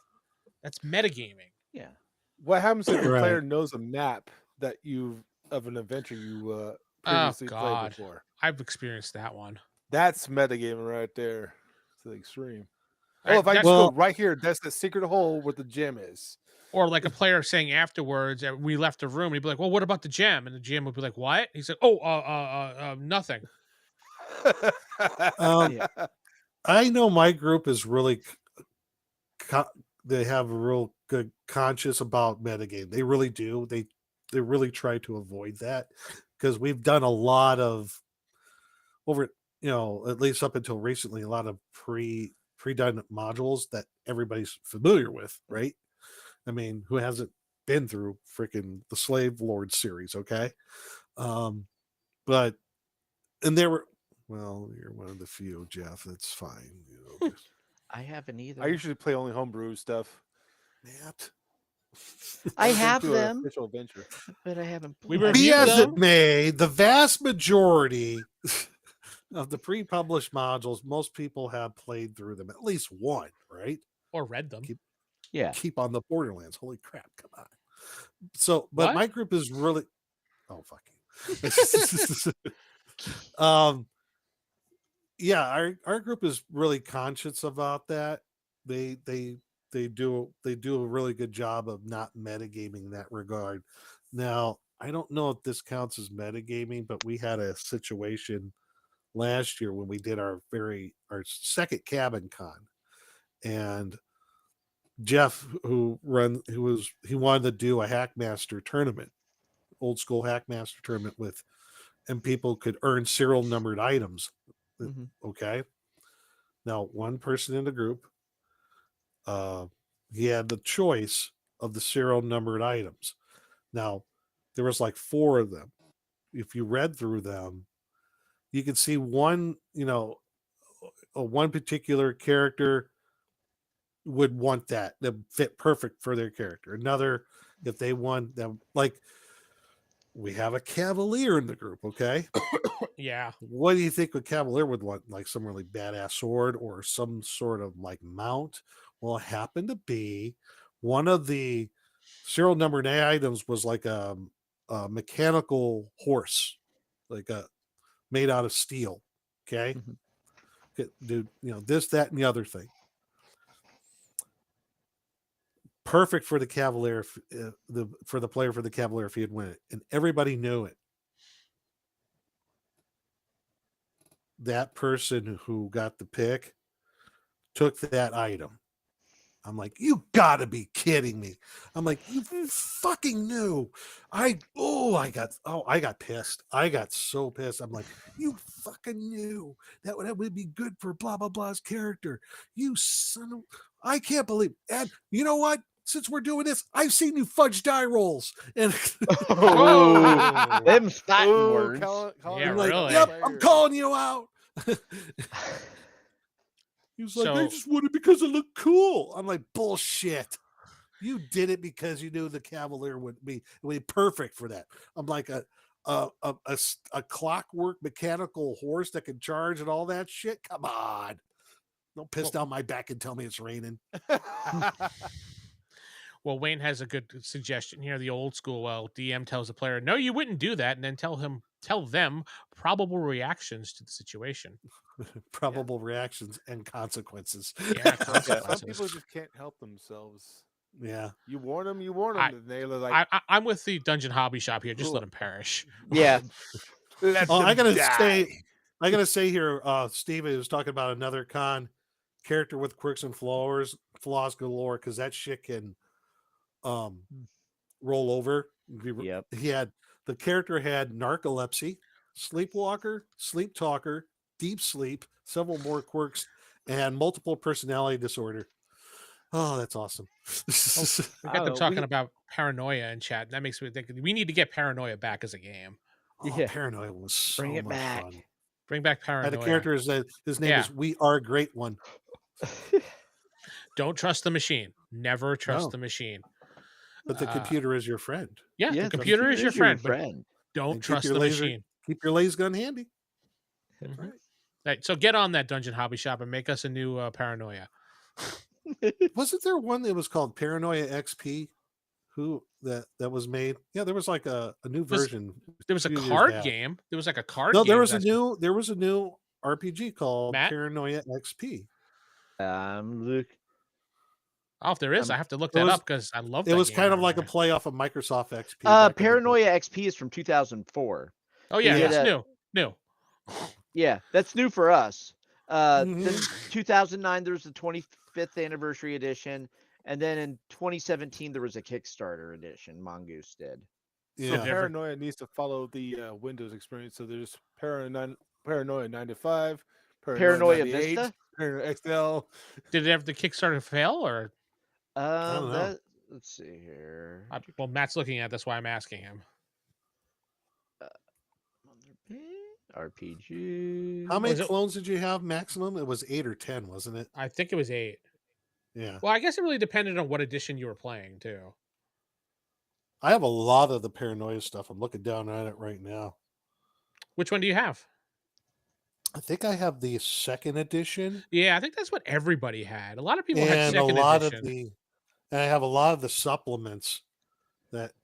That's metagaming. Yeah. What happens if the Right. player knows a map that of an adventure you Oh previously played God, before? I've experienced that one. That's metagaming right there to the extreme. Oh, if I That, just go Well, right here, that's the secret hole where the gem is. or like a player saying afterwards, we left the room. He'd be like, "Well, what about the gem?" And the GM would be like, "What?" He said, "Oh, nothing." um, Yeah. I know my group is really they have a real good conscious about metagame. They really do. They really try to avoid that because we've done a lot of over at least up until recently a lot of pre-done modules that everybody's familiar with, right? I mean, who hasn't been through freaking the Slave Lord series, okay? But and there were well, you're one of the few, Jeff. That's fine. I haven't either. I usually play only homebrew stuff. Matt. I I've been have to an them, official adventure. but I haven't We played. Be reviewed as them it may, the vast majority of the pre-published modules, most people have played through them at least one, right? or read them. Yeah. Keep on the Borderlands. Holy crap, come on. So, but What? my group is really fuck you. Yeah, our group is really conscious about that. They they they do a really good job of not metagaming in that regard. Now, I don't know if this counts as metagaming, but we had a situation last year when we did our second cabin con, and Jeff, he wanted to do a Hackmaster tournament, old school Hackmaster tournament with, and people could earn serial numbered items. Mm-hmm. Okay, now one person in the group, uh, he had the choice of the serial numbered items. Now there was like four of them. If you read through them, you could see one, one particular character would want that fit perfect for their character. Another, if they want them, like we have a cavalier in the group. Okay, Yeah. what do you think a cavalier would want? Like some really badass sword or some sort of like mount? Well, it happened to be one of the serial numbered items was like a mechanical horse, like a made out of steel. Okay, Mm-hmm. dude, this, that, and the other thing. Perfect for the Cavalier, for the player for the Cavalier if he had won it, and everybody knew it. That person who got the pick took that item. I'm like, you gotta be kidding me. I'm like, you fucking knew. I got pissed. I got so pissed. I'm like, you fucking knew that would be good for blah blah blah's character. You son of, I can't believe. And you know what? Since we're doing this, I've seen you fudge die rolls. And Oh, them fighting Ooh, words. Yeah, I'm like, really? yep, I'm calling you out. He was like, I So just wanted because it looked cool. I'm like, bullshit. You did it because you knew the Cavalier would be perfect for that. I'm like a clockwork mechanical horse that can charge and all that shit. Come on. Don't piss down my back and tell me it's raining. well, Wayne has a good suggestion here. The old school, well, DM tells the player, "No, you wouldn't do that," and then tell them probable reactions to the situation. Probable reactions and consequences. Yeah, Some consequences. people just can't help themselves. Yeah. You warn them, and they're like, I'm with the Dungeon Hobby Shop here. Just let them perish. Yeah. let Oh, them die. I gotta say here, Steve was talking about another con character with quirks and flaws galore, because that shit can um roll over. Yep. The character had narcolepsy, sleepwalker, sleep talker, deep sleep, several more quirks, and multiple personality disorder. Oh, that's awesome. We I got don't them know. talking about paranoia in chat. That makes me think we need to get paranoia back as a game. Oh, Yeah. paranoia was Bring so it much back. fun. Bring back I had a paranoia. character his name Yeah. is We Are a Great One. Don't trust the machine. Never trust No. the machine. But the computer is your friend. Yeah, Yeah, the computer is your friend, but don't And trust the machine. keep your laser gun handy. Mhm. Right. Right, so get on that Dungeon Hobby Shop and make us a new paranoia. Wasn't there one that was called Paranoia XP? That was made? Yeah, there was like a new version. There was a few years card back. game. There was like a card No, game. there was a new RPG called Matt? Paranoia XP. Look. Oh, if there is, I have to look it that was- up because I love It that was game kind of like a Paranoia. play off of Microsoft XP. back in the day. Paranoia XP is from 2004. Oh yeah, Yeah. that's new. Yeah, that's new for us. Then Mhm. 2009 there was the 25th anniversary edition, and then in 2017 there was a Kickstarter edition. Mongoose did. So Yeah. paranoia needs to follow the Windows experience. So there's paranoia 95, Paranoia 98, Vista? Paranoia XL. Did it have the Kickstarter fail or? don't know. Let's see here. Well, Matt's looking at. That's why I'm asking him. RPG. How many Was it- clones did you have maximum? It was 8 or 10, wasn't it? I think it was 8. Yeah. Well, I guess it really depended on what edition you were playing too. I have a lot of the Paranoia stuff. I'm looking down at it right now. Which one do you have? I think I have the second edition. Yeah, I think that's what everybody had. A lot of people had And a second lot edition. and I have a lot of the supplements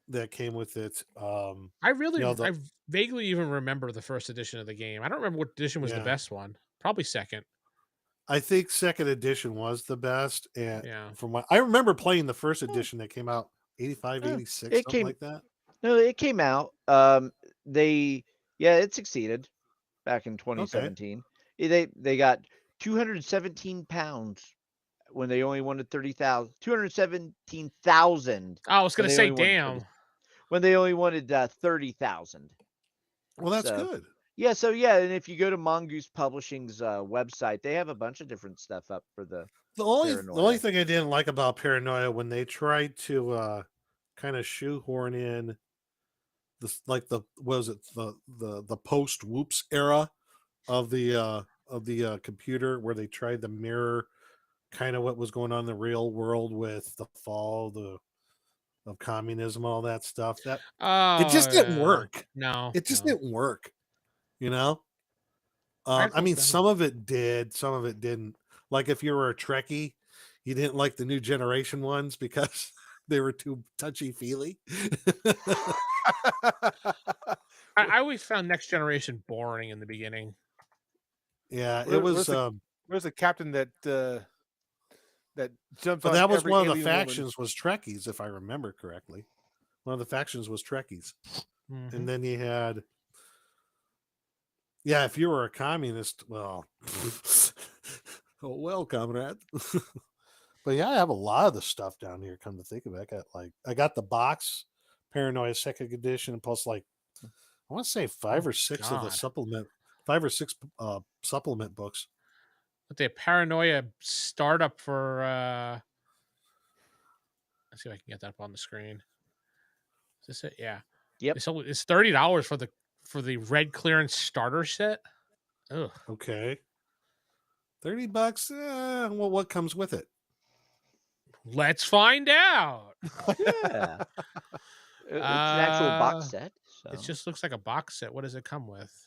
that came with it. I really, you know, I vaguely even remember the first edition of the game. I don't remember what edition was the Yeah. best one. Probably second. I think second edition was the best. And Yeah. from what I remember playing the first edition that came out 85, Oh, 86, it something came like that. no, it came out. It succeeded back in Okay. 2017. They got 217 pounds when they only wanted 30,000. 217,000 I was when gonna they say, only wanted damn. 30,000. Well, that's So good. and if you go to Mongoose Publishing's website, they have a bunch of different stuff up for the The only Paranoia. thing I didn't like about Paranoia when they tried to kind of shoehorn in this, like the was it the post whoops era of the computer, where they tried to mirror kind of what was going on in the real world with the fall of communism, all that stuff. That it just didn't Oh, work. no, It just no. didn't work. You know. I I don't mean, I don't some of it did, some of it didn't. Like if you were a Trekkie, you didn't like the new generation ones because they were too touchy feely. I always found Next Generation boring in the beginning. Yeah, it Where, was. where's the captain that jumps But on that was every one of the alien woman? factions was Trekkies, if I remember correctly. One of the factions was Trekkies, Mhm. and then you had. Yeah, if you were a communist, well, oh well, comrade. But yeah, I have a lot of the stuff down here. Come to think of it, I got the box, Paranoia Second Edition, plus like I want to say five Oh or six of the god. supplement, 5 or 6 supplement books. But the Paranoia startup for let's see if I can get that up on the screen. Is this it? Yeah. Yep. It's $30 for the red clearance starter set. Ugh. Okay, $30. Well, what comes with it? Let's find out. Yeah. It's an actual box set. It So just looks like a box set. What does it come with?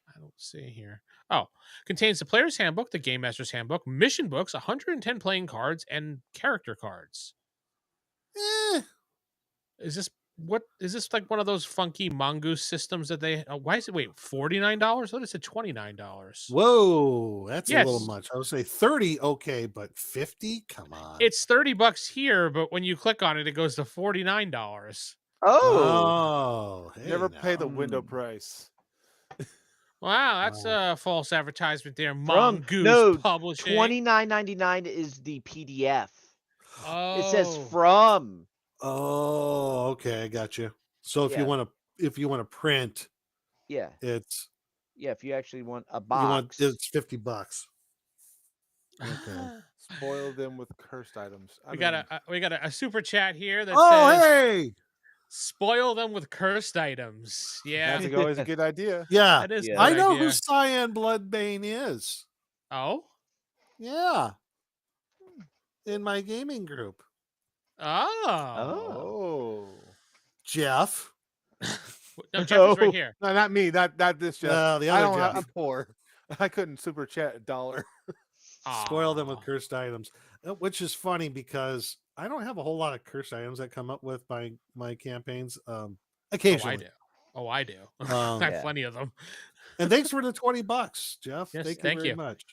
I don't see here. Oh, contains the player's handbook, the game master's handbook, mission books, 110 playing cards, and character cards. Eh, Is this like one of those funky mongoose systems that they? Why is it $49? What is it $29? whoa, that's a little Yes, much. I would say 30, okay, but 50? Come on. it's $30 here, but when you click on it, it goes to $49. Oh. Oh, hey Never pay the now. window price. Wow, that's Wow. a false advertisement there. From Mongoose no Publishing. $29.99 is the PDF. It says Oh, from. Oh, okay, I got you. So Yeah. if you want to print, Yeah. it's Yeah. If you actually want a you want box. it's $50. Okay. Spoil them with cursed items. we got a super chat here that Oh, says hey, spoil them with cursed items. Yeah, That's always a good idea. yeah, that is a Yeah. I good know idea. who Cyan Bloodbane is. Oh, Yeah, in my gaming group, oh, Oh. Jeff. no, Jeff is right Oh. here. No, not me. Not this Jeff. The I other don't. Jeff. I'm poor. I couldn't super chat $1. Spoil them with Aw. cursed items, which is funny because I don't have a whole lot of cursed items that come up with my campaigns. Oh, I Occasionally. do. Oh, I do. I Um, have Yeah. plenty of them. And thanks for the $20, Jeff. Yes, Thank you thank very you. much.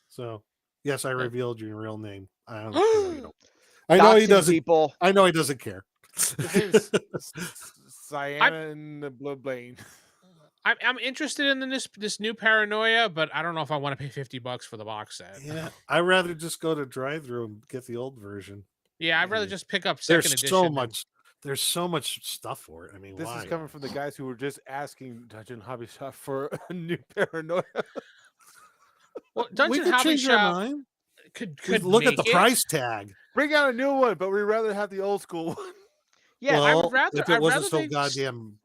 So, yes, I revealed your real name. I know you don't. I know he Doxing doesn't. people. I know he doesn't care. His name's Cyan Bloodbane. I'm interested in this new Paranoia, but I don't know if I want to pay $50 for the box set. Yeah, I'd rather just go to drive-through and get the old version. Yeah, I'd rather just pick up second edition. There's so much stuff for it. I mean, This why? is coming from the guys who were just asking Dungeon Hobby Shop for a new Paranoia. Well, We Dungeon could Hobby change our Shop mind. could Look at the make it. price tag. Bring out a new one, but we'd rather have the old school one. Yeah. I would Well, rather. if it I'd wasn't rather so they. goddamn,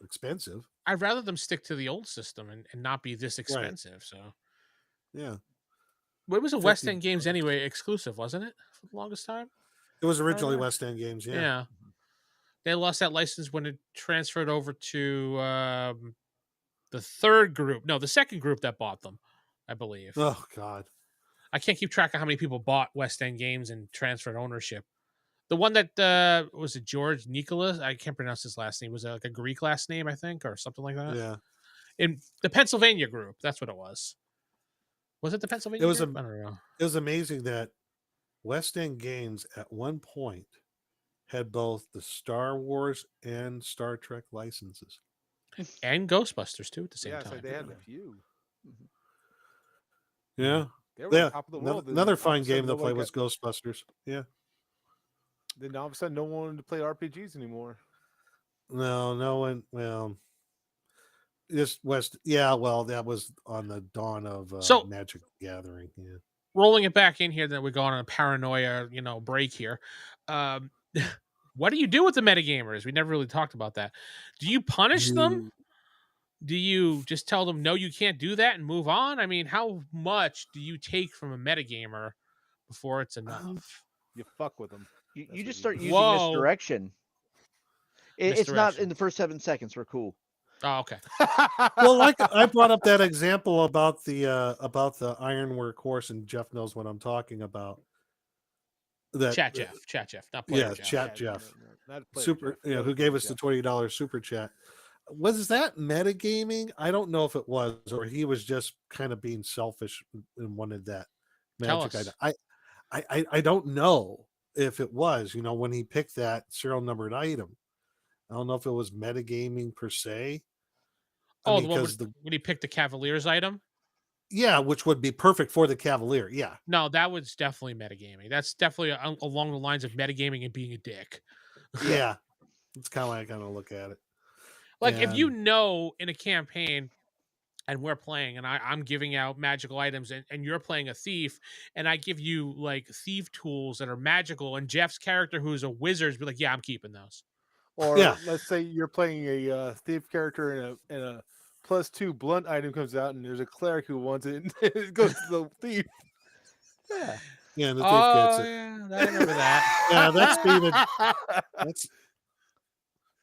expensive. I'd rather them stick to the old system and not be this expensive. So Yeah, well, it was a West 50 End Games anyway exclusive, wasn't it? For the longest time. it was originally Remember? West End Games. Yeah. Yeah. They lost that license when it transferred over to the third group. No, the second group that bought them, I believe. Oh God. I can't keep track of how many people bought West End Games and transferred ownership. The one that was it George Nicholas? I can't pronounce his last name. Was it like a Greek last name, I think, or something like that? Yeah. In the Pennsylvania group, that's what it was. Was it the It Pennsylvania was group? I don't know. it was amazing that West End Games at one point had both the Star Wars and Star Trek licenses. And Ghostbusters too at the same Yeah, it's like time. they had a few. Yeah. They were on Yeah. top of the world. Another Then all of fun a game sudden, to nobody play was Ghostbusters. Yeah. Then all of a sudden, no one wanted to play RPGs anymore. No one. Well, just West. Yeah. Well, that was on the dawn of So Magic the Gathering. Yeah. rolling it back in here, then we go on a paranoia, break here. Um, what do you do with the metagamers? We never really talked about that. Do you punish them? You. Do you just tell them no, you can't do that and move on? I mean, how much do you take from a metagamer before it's enough? You fuck with them. You just do. start using Whoa. misdirection. It's not Misdirection. in the first 7 seconds. We're cool. Oh, okay. Well, like I brought up that example about the ironwork horse, and Jeff knows what I'm talking about. That Chat Jeff, not player yeah, Jeff. chat Jeff. Not player Super, Jeff, who gave us the $20 super chat. Was that metagaming? I don't know if it was, or he was just kind of being selfish and wanted that Tell magic us. item. I don't know if it was, when he picked that serial numbered item. I don't know if it was metagaming per se. Oh, the one when he picked the Cavaliers item? Yeah, which would be perfect for the Cavalier. Yeah. No, that was definitely metagaming. That's definitely along the lines of metagaming and being a dick. Yeah. It's kind of like I kind of look at it. Like, if you know in a campaign and we're playing and I'm giving out magical items and you're playing a thief and I give you like thief tools that are magical and Jeff's character who's a wizard be like, yeah, I'm keeping those. Or Yeah. let's say you're playing a thief character and a +2 blunt item comes out and there's a cleric who wants it and it goes to the thief. Yeah. Yeah, and the thief gets it. Yeah, I remember that. Yeah,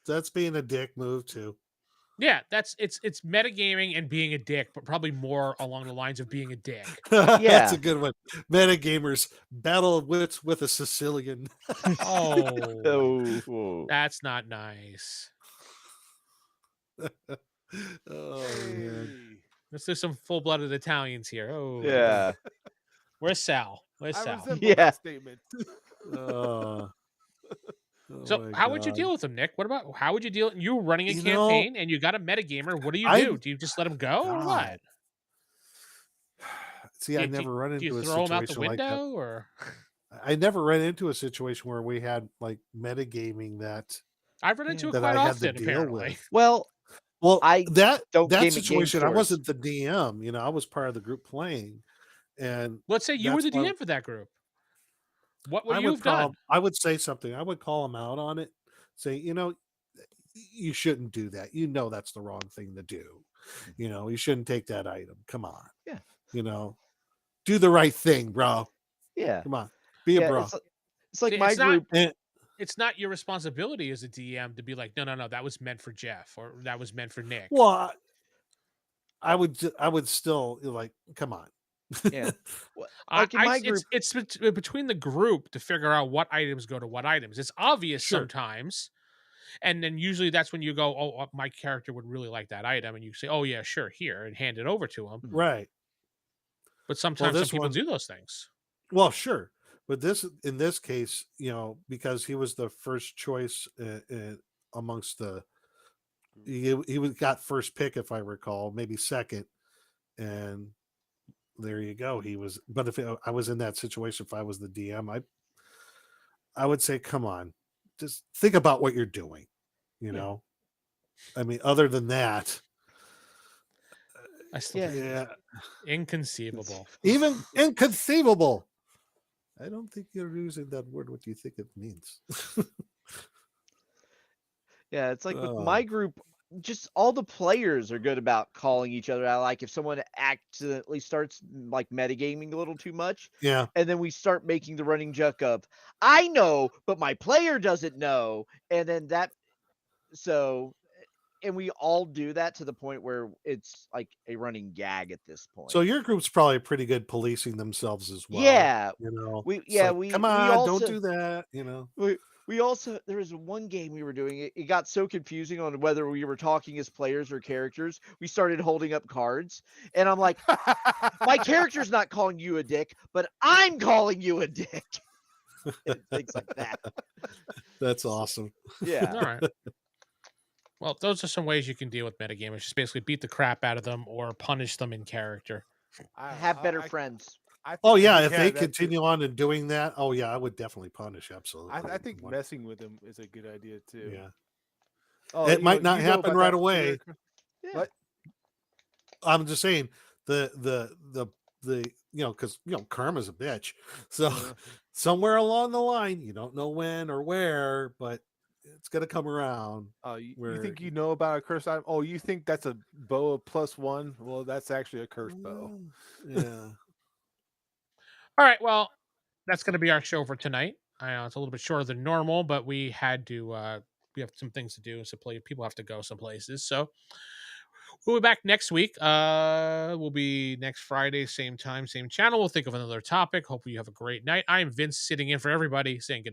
that's being a dick move too. Yeah, it's metagaming and being a dick, but probably more along the lines of being a dick. That's a good one. Metagamers battle wits with a Sicilian. Oh, that's not nice. Oh man. Let's do some full-blooded Italians here. Oh, Yeah. Where's Sal? I Sal? resemble that statement. So how would you deal with them, Nick? How would you deal? You were running a campaign and you got a metagamer. What do you do? Do you just let him go or what? See, I never run into a throw him out the situation like that. window, or I never ran into a situation where we had like metagaming that I've run into it that quite I had often, to deal apparently. with. Well, that don't game at game situation, I stores. wasn't the DM. I was part of the group playing, and Let's say you were the DM for that group. What would you have done? I would say something. I would call him out on it. Say, you shouldn't do that. That's the wrong thing to do. You shouldn't take that item. Come on. Yeah. Do the right thing, bro. Yeah. Come on. Be a bro. It's like my group. It's not your responsibility as a DM to be like, no, that was meant for Jeff or that was meant for Nick. Well, I would still like, come on. Yeah. Like in my group, it's between the group to figure out what items go to what items. It's obvious sometimes. And then usually that's when you go, oh, my character would really like that item. And you say, oh, yeah, sure, here, and hand it over to him. Right. But sometimes some people do those things. Well, sure. But in this case, because he was the first choice amongst he got first pick, if I recall, maybe second. And there you go. He was, but if I was in that situation, if I was the DM, I would say, come on, just think about what you're doing. I mean, other than that, I still inconceivable. Even inconceivable. I don't think you're using that word what you think it means. Yeah, it's like with my group, just all the players are good about calling each other out. Like if someone accidentally starts like metagaming a little too much, yeah, and then we start making the running joke of, I know, but my player doesn't know, and then and we all do that to the point where it's like a running gag at this point. So your group's probably pretty good policing themselves as well. Yeah, come on, we also, don't do that. We also there was one game we were doing. It got so confusing on whether we were talking as players or characters. We started holding up cards, and I'm like, my character's not calling you a dick, but I'm calling you a dick. And things like that. That's awesome. Yeah. All right. Well, those are some ways you can deal with metagamers. Just basically beat the crap out of them or punish them in character. Have better friends. I Oh think yeah, you if they can, that too. continue on and doing that, oh yeah, I would definitely punish. Absolutely. I think messing with them is a good idea too. Yeah. Oh, It might not you know happen about right that away. particular- Yeah. What? I'm just saying the because karma's a bitch. So Uh, somewhere along the line, you don't know when or where, but it's gonna come around. you Where think you know about a curse item? Oh, you think that's a bow of +1? Well, that's actually a curse bow. Yeah. All right. Well, that's going to be our show for tonight. I know it's a little bit shorter than normal, but we had to. We have some things to do. So people have to go some places. So we'll be back next week. We'll be next Friday, same time, same channel. We'll think of another topic. Hopefully you have a great night. I am Vince, sitting in for everybody, saying good night.